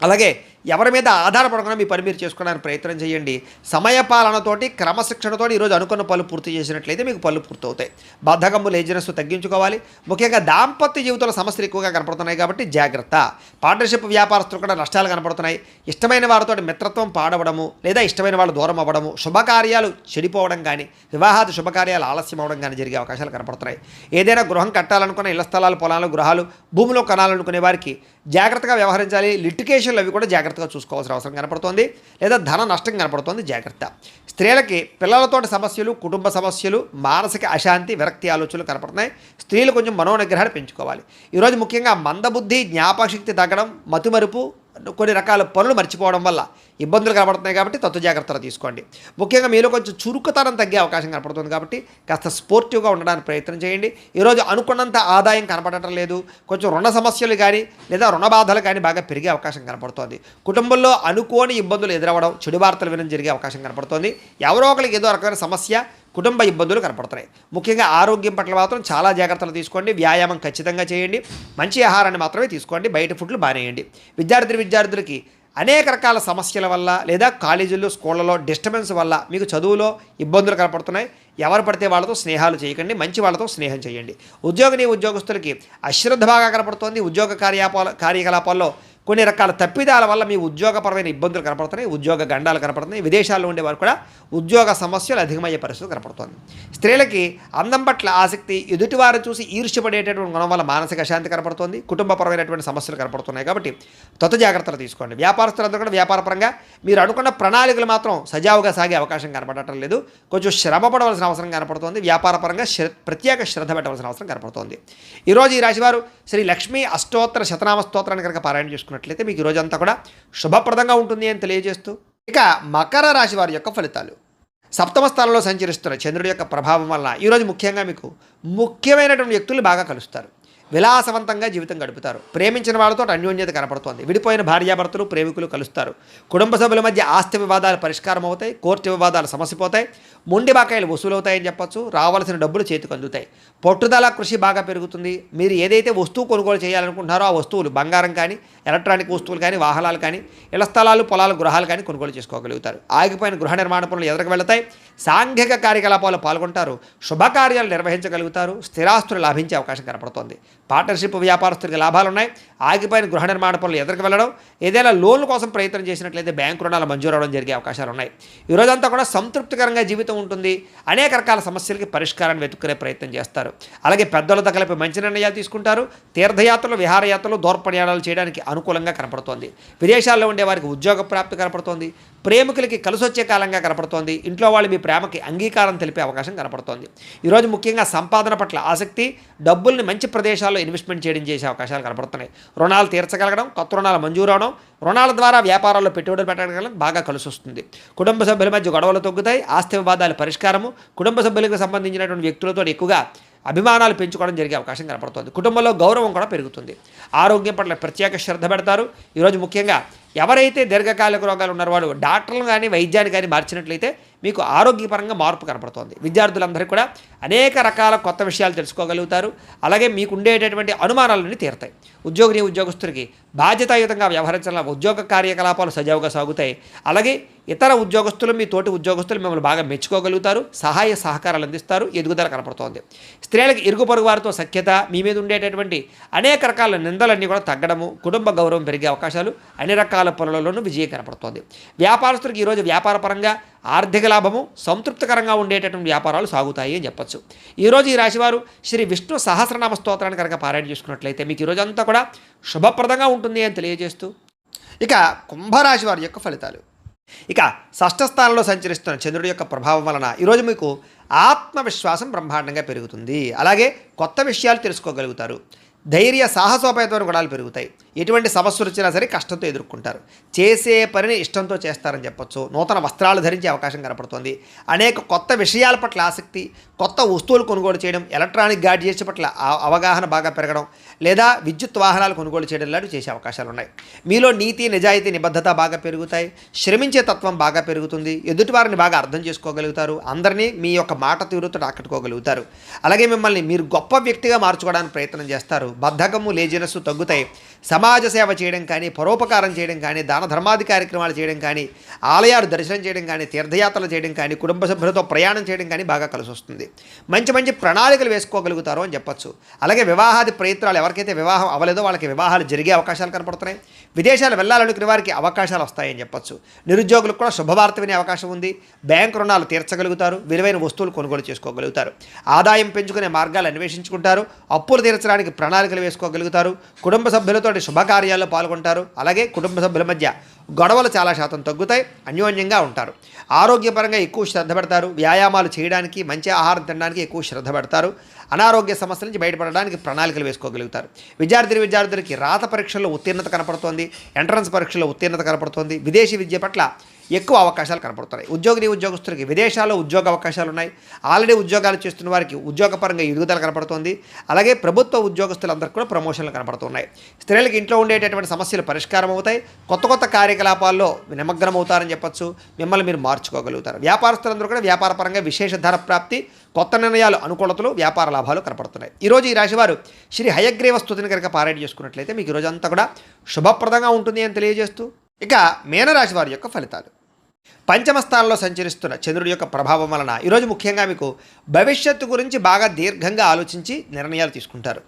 అలాగే ఎవరి మీద ఆధారపడకుండా మీ పని మీరు చేసుకోవడానికి ప్రయత్నం చేయండి. సమయపాలనతోటి, క్రమశిక్షణతోటి ఈరోజు అనుకున్న పనులు పూర్తి చేసినట్లయితే మీకు పనులు పూర్తవుతాయి. బద్ధకము, లేజినెస్ తగ్గించుకోవాలి. ముఖ్యంగా దాంపత్య జీవితంలో సమస్యలు ఎక్కువగా కనపడుతున్నాయి కాబట్టి జాగ్రత్త. పార్ట్నర్షిప్ వ్యాపారస్తులు కూడా నష్టాలు కనపడుతున్నాయి. ఇష్టమైన వారితో మిత్రత్వం పాడవడము, లేదా ఇష్టమైన వాళ్ళు దూరం అవ్వడము, శుభకార్యాలు చెడిపోవడం కానీ, వివాహాది శుభకార్యాలు ఆలస్యం అవ్వడం కానీ జరిగే అవకాశాలు కనపడుతున్నాయి. ఏదైనా గృహం కట్టాలనుకున్న, ఇళ్ల స్థలాలు, పొలాలు, గృహాలు, భూమిలో కొనాలనుకునే వారికి జాగ్రత్తగా వ్యవహరించాలి. లిటిగేషన్లు అవి కూడా జాగ్రత్తగా చూసుకోవాల్సిన అవసరం కనపడుతోంది, లేదా ధన నష్టం కనపడుతోంది, జాగ్రత్త. స్త్రీలకి పిల్లలతోటి సమస్యలు, కుటుంబ సమస్యలు, మానసిక అశాంతి, విరక్తి ఆలోచనలు కనపడుతున్నాయి. స్త్రీలు కొంచెం మనోనిగ్రహాన్ని పెంచుకోవాలి. ఈరోజు ముఖ్యంగా మందబుద్ధి, జ్ఞాపకశక్తి తగ్గడం, మతిమరుపు, కొన్ని రకాల పనులు మర్చిపోవడం వల్ల ఇబ్బందులు కనపడుతున్నాయి కాబట్టి జాగ్రత్తలు తీసుకోండి. ముఖ్యంగా మీలో కొంచెం చురుకుతనం తగ్గే అవకాశం కనపడుతుంది కాబట్టి కాస్త స్పోర్టివ్గా ఉండడానికి ప్రయత్నం చేయండి. ఈరోజు అనుకున్నంత ఆదాయం కనపడటం లేదు. కొంచెం రుణ సమస్యలు కానీ, లేదా రుణ బాధలు కానీ బాగా పెరిగే అవకాశం కనపడుతోంది. కుటుంబంలో అనుకోని ఇబ్బందులు ఎదురవ్వడం, చెడు వార్తలు వినడం జరిగే అవకాశం కనపడుతోంది. ఎవరో ఒకరికి ఏదో రకమైన సమస్య, కుటుంబ ఇబ్బందులు కనపడుతున్నాయి. ముఖ్యంగా ఆరోగ్యం పట్ల మాత్రం చాలా జాగ్రత్తలు తీసుకోండి. వ్యాయామం ఖచ్చితంగా చేయండి. మంచి ఆహారాన్ని మాత్రమే తీసుకోండి. బయట ఫుడ్లు బానేయండి. విద్యార్థులకి అనేక రకాల సమస్యల వల్ల లేదా కాలేజీల్లో స్కూళ్ళలో డిస్టర్బెన్స్ వల్ల మీకు చదువులో ఇబ్బందులు కనపడుతున్నాయి. ఎవరు పడితే వాళ్ళతో స్నేహాలు చేయకండి. మంచి వాళ్ళతో స్నేహం చేయండి. ఉద్యోగస్తులకి అశ్రద్ధ బాగా కనపడుతోంది. ఉద్యోగ కార్యకలాపాల్లో కొన్ని రకాల తప్పిదాల వల్ల మీ ఉద్యోగపరమైన ఇబ్బందులు కనపడుతున్నాయి. ఉద్యోగ గండాలు కనపడుతున్నాయి. విదేశాల్లో ఉండేవారు కూడా ఉద్యోగ సమస్యలు అధికమయ్యే పరిస్థితి కనపడుతుంది. స్త్రీలకి అందం పట్ల ఆసక్తి, ఎదుటివారు చూసి ఈర్ష్యపడేటటువంటి గుణం వల్ల మానసిక శాంతి కనపడుతుంది. కుటుంబపరమైనటువంటి సమస్యలు కనపడుతున్నాయి. కాబట్టి జాగ్రత్తలు తీసుకోండి. వ్యాపారస్తులందరూ కూడా వ్యాపారపరంగా మీరు అనుకున్న ప్రణాళికలు మాత్రం సజావుగా సాగే అవకాశం కనపడటం లేదు. కొంచెం శ్రమ పడవలసిన అవసరం కనపడుతుంది. వ్యాపారపరంగా ప్రత్యేక శ్రద్ధ పెట్టవలసిన అవసరం కనపడుతుంది. ఈరోజు ఈ రాశివారు శ్రీ లక్ష్మీ అష్టోత్తర శతనామ స్తోత్రాన్ని కనుక పారాయణ చేసుకున్నట్లయితే మీకు ఈరోజంతా కూడా శుభప్రదంగా ఉంటుంది అని తెలియజేస్తూ, ఇక మకర రాశి వారి యొక్క ఫలితాలు. సప్తమ స్థానంలో సంచరిస్తున్న చంద్రుడి యొక్క ప్రభావం వలన ఈరోజు ముఖ్యంగా మీకు ముఖ్యమైనటువంటి వ్యక్తులు బాగా కలుస్తారు. విలాసవంతంగా జీవితం గడుపుతారు. ప్రేమించిన వాళ్ళతో అన్యోన్యత కనపడుతోంది. విడిపోయిన భార్యాభర్తలు ప్రేమికులు కలుస్తారు. కుటుంబ సభ్యుల మధ్య ఆస్తి వివాదాలు పరిష్కారం అవుతాయి. కోర్టు వివాదాలు సమసిపోతాయి. మొండి బాకాయలు వసూలవుతాయని చెప్పొచ్చు. రావాల్సిన డబ్బులు చేతికి అందుతాయి. పట్టుదల కృషి బాగా పెరుగుతుంది. మీరు ఏదైతే వస్తువు కొనుగోలు చేయాలనుకుంటున్నారో ఆ వస్తువులు బంగారం కానీ, ఎలక్ట్రానిక్ వస్తువులు కానీ, వాహనాలు కానీ, ఇళ్ల స్థలాలు, పొలాలు, గృహాలు కానీ కొనుగోలు చేసుకోగలుగుతారు. ఆగిపోయిన గృహ నిర్మాణ పనులు ఎదురుకు వెళతాయి. సాంఘిక కార్యకలాపాలు పాల్గొంటారు. శుభకార్యాలు నిర్వహించగలుగుతారు. స్థిరాస్తులు లాభించే అవకాశం కనపడుతోంది. పార్ట్నర్షిప్ వ్యాపారస్తులకు లాభాలు ఉన్నాయి. ఆగిపోయిన గృహ నిర్మాణ పనులు ఎదురుకు వెళ్ళడం, ఏదైనా లోన్ల కోసం ప్రయత్నం చేసినట్లయితే బ్యాంకు రుణాలు మంజూరు అవడం జరిగే అవకాశాలు ఉన్నాయి. ఈరోజంతా కూడా సంతృప్తికరంగా జీవితం ఉంటుంది. అనేక రకాల సమస్యలకి పరిష్కారాన్ని వెతుక్కునే ప్రయత్నం చేస్తారు. అలాగే పెద్దలతో కలిపి మంచి నిర్ణయాలు తీసుకుంటారు. తీర్థయాత్రలు, విహారయాత్రలు, దూర ప్రయాణాలు చేయడానికి అనుకూలంగా కనపడుతోంది. విదేశాల్లో ఉండే వారికి ఉద్యోగ ప్రాప్తి కనపడుతోంది. ప్రేమికులకి కలిసొచ్చే కాలంగా కనపడుతోంది. ఇంట్లో వాళ్ళు మీ ప్రేమకి అంగీకారం తెలిపే అవకాశం కనపడుతోంది. ఈరోజు ముఖ్యంగా సంపాదన పట్ల ఆసక్తి, డబ్బుల్ని మంచి ప్రదేశాల్లో ఇన్వెస్ట్మెంట్ చేయడం చేసే అవకాశాలు కనపడుతున్నాయి. రుణాలు తీర్చగలగడం, కొత్త రుణాలు మంజూరు అవడం, రుణాల ద్వారా వ్యాపారాల్లో పెట్టుబడులు పెట్టగలగడం బాగా కలిసి వస్తుంది. కుటుంబ సభ్యుల మధ్య గొడవలు తగ్గుతాయి. ఆస్తి వివాదాల పరిష్కారము, కుటుంబ సభ్యులకు సంబంధించినటువంటి వ్యక్తులతో ఎక్కువగా అభిమానాలు పెంచుకోవడం జరిగే అవకాశం కనపడుతుంది. కుటుంబంలో గౌరవం కూడా పెరుగుతుంది. ఆరోగ్యం పట్ల ప్రత్యేక శ్రద్ధ పెడతారు. ఈరోజు ముఖ్యంగా ఎవరైతే దీర్ఘకాలిక రోగాలు ఉన్నారో వాళ్ళు డాక్టర్లు కానీ వైద్యాన్ని కానీ మార్చినట్లయితే మీకు ఆరోగ్యపరంగా మార్పు కనపడుతుంది. విద్యార్థులందరికీ కూడా అనేక రకాల కొత్త విషయాలు తెలుసుకోగలుగుతారు. అలాగే మీకు ఉండేటటువంటి అనుమానాలన్నీ తీరుతాయి. ఉద్యోగస్తులకి బాధ్యతాయుతంగా వ్యవహరించాల ఉద్యోగ కార్యకలాపాలు సజావుగా సాగుతాయి. అలాగే ఇతర ఉద్యోగస్తులు, మీ తోటి ఉద్యోగస్తులు మిమ్మల్ని బాగా మెచ్చుకోగలుగుతారు. సహాయ సహకారాలు అందిస్తారు. ఎదుగుదల కనపడుతోంది. స్త్రీలకు ఇరుగు పొరుగు వారితో సఖ్యత, మీ మీద ఉండేటటువంటి అనేక రకాల నిందలన్నీ కూడా తగ్గడము, కుటుంబ గౌరవం పెరిగే అవకాశాలు, అన్ని రకాల పనులలోనూ విజయం కనపడుతోంది. వ్యాపారస్తులకు ఈరోజు వ్యాపారపరంగా ఆర్థిక లాభము, సంతృప్తికరంగా ఉండేటటువంటి వ్యాపారాలు సాగుతాయి అని చెప్పచ్చు. ఈరోజు ఈ రాశివారు శ్రీ విష్ణు సహస్రనామ స్తోత్రాన్ని కనుక పారాయణ చేసుకున్నట్లయితే మీకు ఈరోజు అంతా కూడా శుభప్రదంగా ఉంటుంది అని తెలియజేస్తూ, ఇక కుంభరాశి వారి యొక్క ఫలితాలు. ఇక షష్ఠ స్థానంలో సంచరిస్తున్న చంద్రుడి యొక్క ప్రభావం వలన ఈరోజు మీకు ఆత్మవిశ్వాసం బ్రహ్మాండంగా పెరుగుతుంది. అలాగే కొత్త విషయాలు తెలుసుకోగలుగుతారు. ధైర్య సాహసోపేతమైన గుణాలు పెరుగుతాయి. ఎటువంటి సమస్యలు వచ్చినా సరే కష్టంతో ఎదుర్కొంటారు. చేసే పనిని ఇష్టంతో చేస్తారని చెప్పొచ్చు. నూతన వస్త్రాలు ధరించే అవకాశం కనపడుతుంది. అనేక కొత్త విషయాల పట్ల ఆసక్తి, కొత్త వస్తువులు కొనుగోలు చేయడం, ఎలక్ట్రానిక్ గాడ్జెట్స్ పట్ల అవగాహన బాగా పెరగడం, లేదా విద్యుత్ వాహనాలు కొనుగోలు చేయడం లాంటివి చేసే అవకాశాలు ఉన్నాయి. మీలో నీతి, నిజాయితీ, నిబద్ధత బాగా పెరుగుతాయి. శ్రమించే తత్వం బాగా పెరుగుతుంది. ఎదుటివారిని బాగా అర్థం చేసుకోగలుగుతారు. అందరినీ మీ యొక్క మాట తీరుతో ఆకట్టుకోగలుగుతారు. అలాగే మిమ్మల్ని మీరు గొప్ప వ్యక్తిగా మార్చుకోవడానికి ప్రయత్నం చేస్తారు. బద్ధకము, లేజినెస్ తగ్గుతాయి. సమాజ సేవ చేయడం కానీ, పరోపకారం చేయడం కానీ, దాన ధర్మాది కార్యక్రమాలు చేయడం కానీ, ఆలయాలు దర్శనం చేయడం కానీ, తీర్థయాత్రలు చేయడం కానీ, కుటుంబ సభ్యులతో ప్రయాణం చేయడం కానీ బాగా కలిసి వస్తుంది. మంచి ప్రణాళికలు వేసుకోగలుగుతారు అని చెప్పచ్చు. అలాగే వివాహాది ప్రయత్నాలు, ఎవరికైతే వివాహం అవ్వలేదో వాళ్ళకి వివాహాలు జరిగే అవకాశాలు కనపడుతున్నాయి. విదేశాలు వెళ్ళాలనుకునే వారికి అవకాశాలు వస్తాయని చెప్పచ్చు. నిరుద్యోగులకు కూడా శుభవార్త వినే అవకాశం ఉంది. బ్యాంకు రుణాలు తీర్చగలుగుతారు. విలువైన వస్తువులు కొనుగోలు చేసుకోగలుగుతారు. ఆదాయం పెంచుకునే మార్గాలు అన్వేషించుకుంటారు. అప్పులు తీర్చడానికి ప్రణాళికలు వేసుకోగలుగుతారు. కుటుంబ సభ్యులతో శుభకార్యాల్లో పాల్గొంటారు. అలాగే కుటుంబ సభ్యుల మధ్య గొడవలు చాలా శాతం తగ్గుతాయి. అన్యోన్యంగా ఉంటారు. ఆరోగ్యపరంగా ఎక్కువ శ్రద్ధ పెడతారు. వ్యాయామాలు చేయడానికి, మంచి ఆహారం తినడానికి ఎక్కువ శ్రద్ధ పెడతారు. అనారోగ్య సమస్యల నుంచి బయటపడడానికి ప్రణాళికలు వేసుకోగలుగుతారు. విద్యార్థులకి రాత పరీక్షల్లో ఉత్తీర్ణత కనపడుతోంది. ఎంట్రన్స్ పరీక్షల్లో ఉత్తీర్ణత కనపడుతోంది. విదేశీ విద్య పట్ల ఎక్కువ అవకాశాలు కనపడుతున్నాయి. ఉద్యోగస్తులకి విదేశాల్లో ఉద్యోగ అవకాశాలు ఉన్నాయి. ఆల్రెడీ ఉద్యోగాలు చేస్తున్న వారికి ఉద్యోగపరంగా ఎదుగుదల కనపడుతోంది. అలాగే ప్రభుత్వ ఉద్యోగస్తులందరికీ కూడా ప్రమోషన్లు కనపడుతున్నాయి. స్త్రీలకు ఇంట్లో ఉండేటటువంటి సమస్యలు పరిష్కారం అవుతాయి. కొత్త కార్యకలాపాల్లో నిమగ్నమవుతారని చెప్పొచ్చు. మిమ్మల్ని మీరు మార్చుకోగలుగుతారు. వ్యాపారస్తులందరూ కూడా వ్యాపారపరంగా విశేష ధన ప్రాప్తి, కొత్త నిర్ణయాలు, అనుకూలతలు, వ్యాపార లాభాలు కనపడుతున్నాయి. ఈరోజు ఈ రాశివారు శ్రీ హయగ్రీవ స్తుతిని కనుక పారాయణ చేసుకున్నట్లయితే మీకు ఈరోజు అంతా కూడా శుభప్రదంగా ఉంటుంది అని తెలియజేస్తూ, ఇక మీనరాశి వారి యొక్క ఫలితాలు. పంచమ స్థానంలో సంచరిస్తున్న చంద్రుడి యొక్క ప్రభావం వలన ఈరోజు ముఖ్యంగా మీకు భవిష్యత్తు గురించి బాగా దీర్ఘంగా ఆలోచించి నిర్ణయాలు తీసుకుంటారు.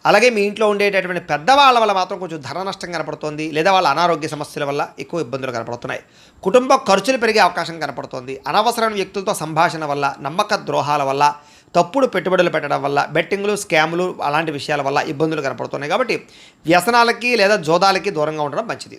అలాగే మీ ఇంట్లో ఉండేటటువంటి పెద్దవాళ్ళ వల్ల మాత్రం కొంచెం ధన నష్టం కనపడుతోంది, లేదా వాళ్ళ అనారోగ్య సమస్యల వల్ల ఎక్కువ ఇబ్బందులు కనపడుతున్నాయి. కుటుంబ ఖర్చులు పెరిగే అవకాశం కనపడుతోంది. అనవసరమైన వ్యక్తులతో సంభాషణ వల్ల, నమ్మక ద్రోహాల వల్ల, తప్పుడు పెట్టుబడులు పెట్టడం వల్ల, బెట్టింగ్లు, స్కాములు అలాంటి విషయాల వల్ల ఇబ్బందులు కనపడుతున్నాయి. కాబట్టి వ్యసనాలకి లేదా జోదాలకి దూరంగా ఉండడం మంచిది.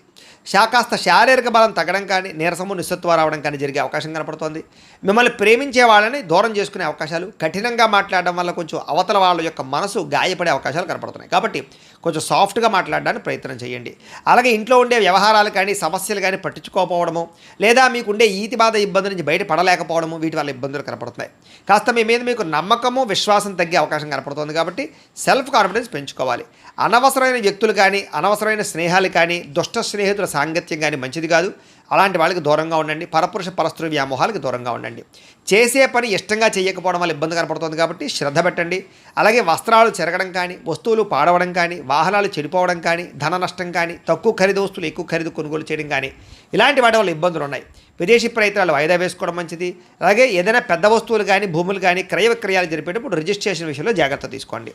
కాస్త శారీరక బలం తగ్గడం కానీ, నీరసము, నిస్సత్వ రావడం కానీ జరిగే అవకాశం కనపడుతోంది. మిమ్మల్ని ప్రేమించే వాళ్ళని దూరం చేసుకునే అవకాశాలు, కఠినంగా మాట్లాడడం వల్ల కొంచెం అవతల వాళ్ళ యొక్క మనసు గాయపడే అవకాశాలు కనపడుతున్నాయి. కాబట్టి కొంచెం సాఫ్ట్గా మాట్లాడడానికి ప్రయత్నం చేయండి. అలాగే ఇంట్లో ఉండే వ్యవహారాలు కానీ, సమస్యలు కానీ పట్టించుకోకపోవడము, లేదా మీకుండే ఈతి బాధ ఇబ్బంది నుంచి బయటపడలేకపోవడము, వీటి వల్ల ఇబ్బందులు కనపడుతున్నాయి. కాస్త మీ మీద మీకు నమ్మకము, విశ్వాసం తగ్గే అవకాశం కనపడుతుంది. కాబట్టి సెల్ఫ్ కాన్ఫిడెన్స్ పెంచుకోవాలి. అనవసరమైన వ్యక్తులు కానీ, అనవసరమైన స్నేహాలు కానీ, దుష్ట స్నేహితుల సాంగత్యం కానీ మంచిది కాదు. అలాంటి వాళ్ళకి దూరంగా ఉండండి. పరపురుష పరస్త్రీ వ్యామోహాలకు దూరంగా ఉండండి. చేసే పని ఇష్టంగా చేయకపోవడం వల్ల ఇబ్బంది కనపడుతుంది. కాబట్టి శ్రద్ధ పెట్టండి. అలాగే వస్త్రాలు చెరగడం కానీ, వస్తువులు పాడవడం కానీ, వాహనాలు చెడిపోవడం కానీ, ధన నష్టం కానీ, తక్కువ ఖరీదు వస్తువులు ఎక్కువ ఖరీదు కొనుగోలు చేయడం కానీ, ఇలాంటి వాటి వల్ల ఇబ్బందులు ఉన్నాయి. విదేశీ ప్రయత్నాలు వాయిదా వేసుకోవడం మంచిది. అలాగే ఏదైనా పెద్ద వస్తువులు కానీ, భూములు కానీ క్రయ విక్రయాలు జరిపేటప్పుడు రిజిస్ట్రేషన్ విషయంలో జాగ్రత్త తీసుకోండి.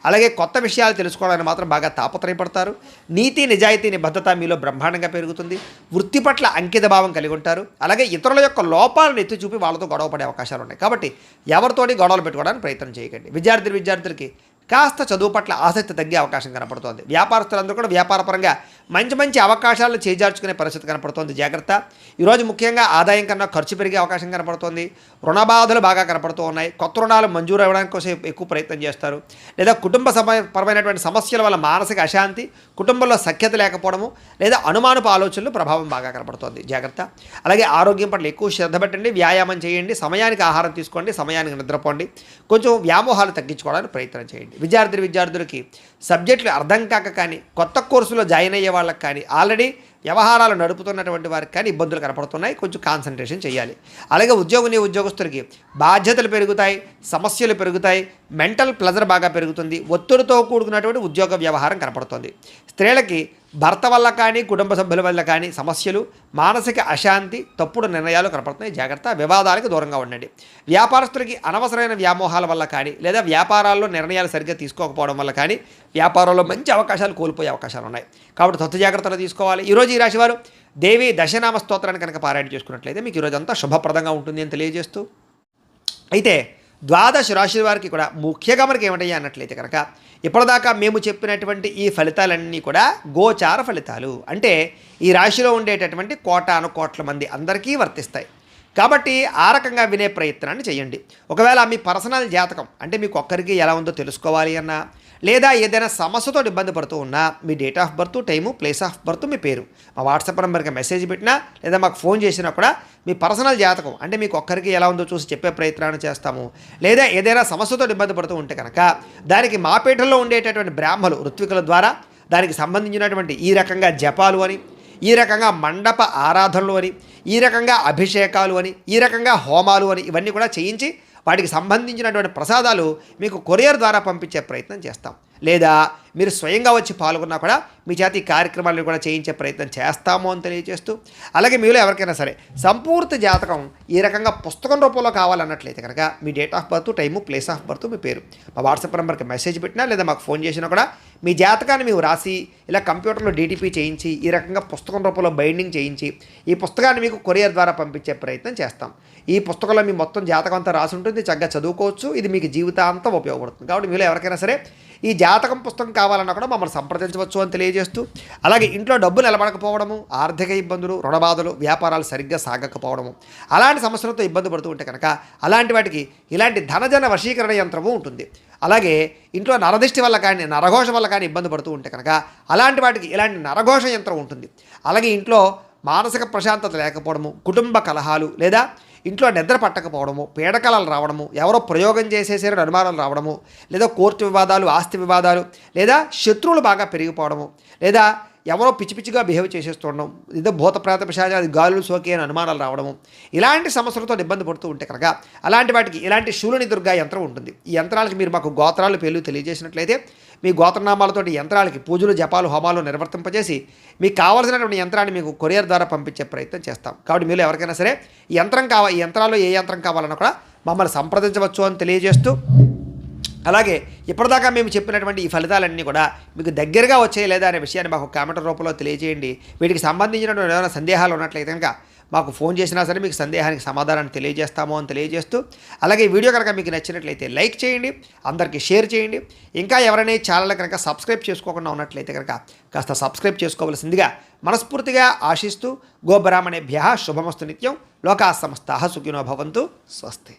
అలాగే కొత్త విషయాలు తెలుసుకోవడానికి మాత్రం బాగా తాపత్రయపడతారు. నీతి, నిజాయితీ, నిబద్ధత మీలో బ్రహ్మాండంగా పెరుగుతుంది. వృత్తి పట్ల అంకిత భావం కలిగి ఉంటారు. అలాగే ఇతరుల యొక్క లోపాలను ఎత్తి చూపి వాళ్ళతో గొడవ పడే అవకాశాలు ఉన్నాయి. కాబట్టి ఎవరితోటి గొడవలు పెట్టుకోవడానికి ప్రయత్నం చేయకండి. విద్యార్థులకి కాస్త చదువు పట్ల ఆసక్తి తగ్గే అవకాశం కనపడుతోంది. వ్యాపారస్తులందరూ కూడా వ్యాపారపరంగా మంచి అవకాశాలను చేజార్చుకునే పరిస్థితి కనపడుతోంది. జాగ్రత్త. ఈరోజు ముఖ్యంగా ఆదాయం కన్నా ఖర్చు పెరిగే అవకాశం కనపడుతోంది. రుణ బాధలు బాగా కనపడుతూ ఉన్నాయి. కొత్త రుణాలు మంజూరు అవ్వడానికి కోసం ఎక్కువ ప్రయత్నం చేస్తారు. లేదా కుటుంబ పరమైనటువంటి సమస్యల వల్ల మానసిక అశాంతి, కుటుంబంలో సఖ్యత లేకపోవడము, లేదా అనుమానపు ఆలోచనలు ప్రభావం బాగా కనపడుతోంది. జాగ్రత్త. అలాగే ఆరోగ్యం పట్ల ఎక్కువ శ్రద్ధ పెట్టండి. వ్యాయామం చేయండి. సమయానికి ఆహారం తీసుకోండి. సమయానికి నిద్రపోండి. కొంచెం వ్యామోహాలు తగ్గించుకోవడానికి ప్రయత్నం చేయండి. విద్యార్థులకి సబ్జెక్టులు అర్థం కాక కానీ, కొత్త కోర్సులో జాయిన్ అయ్యే వాళ్ళకి కానీ, ఆల్రెడీ వ్యవహారాలు నడుపుతున్నటువంటి వారికి కానీ ఇబ్బందులు కనపడుతున్నాయి. కొంచెం కాన్సన్ట్రేషన్ చేయాలి. అలాగే ఉద్యోగస్తులకి బాధ్యతలు పెరుగుతాయి, సమస్యలు పెరుగుతాయి, మెంటల్ ప్లెజర్ బాగా పెరుగుతుంది. ఒత్తిడితో కూడుకున్నటువంటి ఉద్యోగ వ్యవహారం కనపడుతుంది. స్త్రీలకి భర్త వల్ల కానీ, కుటుంబ సభ్యుల వల్ల కానీ సమస్యలు, మానసిక అశాంతి, తప్పుడు నిర్ణయాలు కనపడుతున్నాయి. జాగ్రత్త. వివాదాలకు దూరంగా ఉండండి. వ్యాపారస్తులకి అనవసరమైన వ్యామోహాల వల్ల కానీ, లేదా వ్యాపారాల్లో నిర్ణయాలు సరిగ్గా తీసుకోకపోవడం వల్ల కానీ వ్యాపారంలో మంచి అవకాశాలు కోల్పోయే అవకాశాలు ఉన్నాయి. కాబట్టి తొత్తు జాగ్రత్తలు తీసుకోవాలి. ఈరోజు ఈ రాశివారు దేవి దశనామ స్తోత్రాన్ని కనుక పారాయణ చేసుకున్నట్లయితే మీకు ఈరోజు అంతా శుభప్రదంగా ఉంటుంది అని తెలియజేస్తూ, అయితే ద్వాదశ రాశి వారికి కూడా ముఖ్యంగా మనకి ఏమిటయ్యా అన్నట్లయితే కనుక ఇప్పటిదాకా మేము చెప్పినటువంటి ఈ ఫలితాలన్నీ కూడా గోచార ఫలితాలు. అంటే ఈ రాశిలో ఉండేటటువంటి కోటాను కోట్ల మంది అందరికీ వర్తిస్తాయి. కాబట్టి ఆ రకంగా వినే ప్రయత్నాన్ని చేయండి. ఒకవేళ మీ పర్సనల్ జాతకం అంటే మీకు ఒక్కరికి ఎలా ఉందో తెలుసుకోవాలి అన్నా, లేదా ఏదైనా సమస్యతో ఇబ్బంది పడుతూ ఉన్నా, మీ date of birth, time, place of birth, మీ పేరు మా వాట్సాప్ నెంబర్కి మెసేజ్ పెట్టినా, లేదా మాకు ఫోన్ చేసినా కూడా మీ పర్సనల్ జాతకం అంటే మీకు ఒక్కరికి ఎలా ఉందో చూసి చెప్పే ప్రయత్నాన్ని చేస్తాము. లేదా ఏదైనా సమస్యతో ఇబ్బంది పడుతూ ఉంటే కనుక దానికి మా పీఠంలో ఉండేటటువంటి బ్రాహ్మలు, ఋత్వికుల ద్వారా దానికి సంబంధించినటువంటి ఈ రకంగా జపాలు అని, ఈ రకంగా మండప ఆరాధనలు అని, ఈ రకంగా అభిషేకాలు అని, ఈ రకంగా హోమాలు అని ఇవన్నీ కూడా చేయించి వాటికి సంబంధించినటువంటి ప్రసాదాలు మీకు కొరియర్ ద్వారా పంపించే ప్రయత్నం చేస్తాం. లేదా మీరు స్వయంగా వచ్చి పాల్గొన్నా కూడా మీ చేత ఈ కార్యక్రమాలను కూడా చేయించే ప్రయత్నం చేస్తాము అని తెలియజేస్తూ, అలాగే మీలో ఎవరికైనా సరే సంపూర్తి జాతకం ఈ రకంగా పుస్తకం రూపంలో కావాలన్నట్లయితే కనుక మీ date of birth, time, place of birth, మీ పేరు మా వాట్సాప్ నెంబర్కి మెసేజ్ పెట్టినా, లేదా మాకు ఫోన్ చేసినా కూడా మీ జాతకాన్ని మేము రాసి ఇలా కంప్యూటర్లో డీటీపీ చేయించి ఈ రకంగా పుస్తకం రూపంలో బైండింగ్ చేయించి ఈ పుస్తకాన్ని మీకు కొరియర్ ద్వారా పంపించే ప్రయత్నం చేస్తాం. ఈ పుస్తకంలో మీ మొత్తం జాతకం అంతా రాసి ఉంటుంది. చక్కగా చదువుకోవచ్చు. ఇది మీకు జీవితాంతం ఉపయోగపడుతుంది. కాబట్టి మీలో ఎవరికైనా సరే ఈ జాతకం పుస్తకం కావాలన్నా కూడా మమ్మల్ని సంప్రదించవచ్చు అని తెలియజేస్తూ, అలాగే ఇంట్లో డబ్బు నిలబడకపోవడము, ఆర్థిక ఇబ్బందులు, రుణబాధలు, వ్యాపారాలు సరిగ్గా సాగకపోవడము, అలాంటి సమస్యలతో ఇబ్బంది పడుతూ ఉంటే కనుక అలాంటి వాటికి ఇలాంటి ధనజన వశీకరణ యంత్రము ఉంటుంది. అలాగే ఇంట్లో నరదిష్టి వల్ల కానీ, నరఘోష వల్ల కానీ ఇబ్బంది పడుతూ ఉంటే కనుక అలాంటి వాటికి ఇలాంటి నరఘోష యంత్రం ఉంటుంది. అలాగే ఇంట్లో మానసిక ప్రశాంతత లేకపోవడము, కుటుంబ కలహాలు లేదా ఇంట్లో నిద్ర పట్టకపోవడము, పీడకలలు రావడము, ఎవరో ప్రయోగం చేసేసారని అనుమానాలు రావడము, లేదా కోర్టు వివాదాలు, ఆస్తి వివాదాలు, లేదా శత్రువులు బాగా పెరిగిపోవడము, లేదా ఎవరో పిచ్చి పిచ్చిగా బిహేవ్ చేసేస్తుండడం, ఏదో భూత ప్రేత పిశాచాది గాలులు సోకి అని అనుమానాలు రావడము, ఇలాంటి సమస్యలతో ఇబ్బంది పడుతూ ఉంటే కనుక అలాంటి వాటికి ఇలాంటి శూలిని దుర్గా యంత్రం ఉంటుంది. ఈ యంత్రాలకి మీరు మాకు గోత్రాలు పేర్లు తెలియజేసినట్లయితే మీ గోత్రనామాలతోటి యంత్రాలకి పూజలు, జపాలు, హోమాలు నిర్వర్తింపజేసి మీకు కావాల్సినటువంటి యంత్రాన్ని మీకు కొరియర్ ద్వారా పంపించే ప్రయత్నం చేస్తాం. కాబట్టి మీరు ఎవరికైనా సరే ఈ యంత్రాల్లో ఏ యంత్రం కావాలన్నా కూడా మమ్మల్ని సంప్రదించవచ్చు అని తెలియజేస్తూ, అలాగే ఇప్పటిదాకా మేము చెప్పినటువంటి ఈ ఫలితాలన్నీ కూడా మీకు దగ్గరగా వచ్చాయి లేదా అనే విషయాన్ని మాకు కామెంట్ రూపంలో తెలియజేయండి. వీటికి సంబంధించినటువంటి ఏమైనా సందేహాలు ఉన్నట్లయితే కనుక మాకు ఫోన్ చేసినా సరే మీకు సందేహానికి సమాధానాన్ని తెలియజేస్తాము అని తెలియజేస్తూ, అలాగే ఈ వీడియో కనుక మీకు నచ్చినట్లయితే లైక్ చేయండి, అందరికీ షేర్ చేయండి. ఇంకా ఎవరైనా ఈ ఛానల్ కనుక సబ్స్క్రైబ్ చేసుకోకుండా ఉన్నట్లయితే కనుక కాస్త సబ్స్క్రైబ్ చేసుకోవాల్సిందిగా మనస్ఫూర్తిగా ఆశిస్తూ, గోబ్రాహ్మణేభ్యః శుభమస్తు నిత్యం. లోకా సమస్తాః సుఖినో భవంతు. స్వస్తి.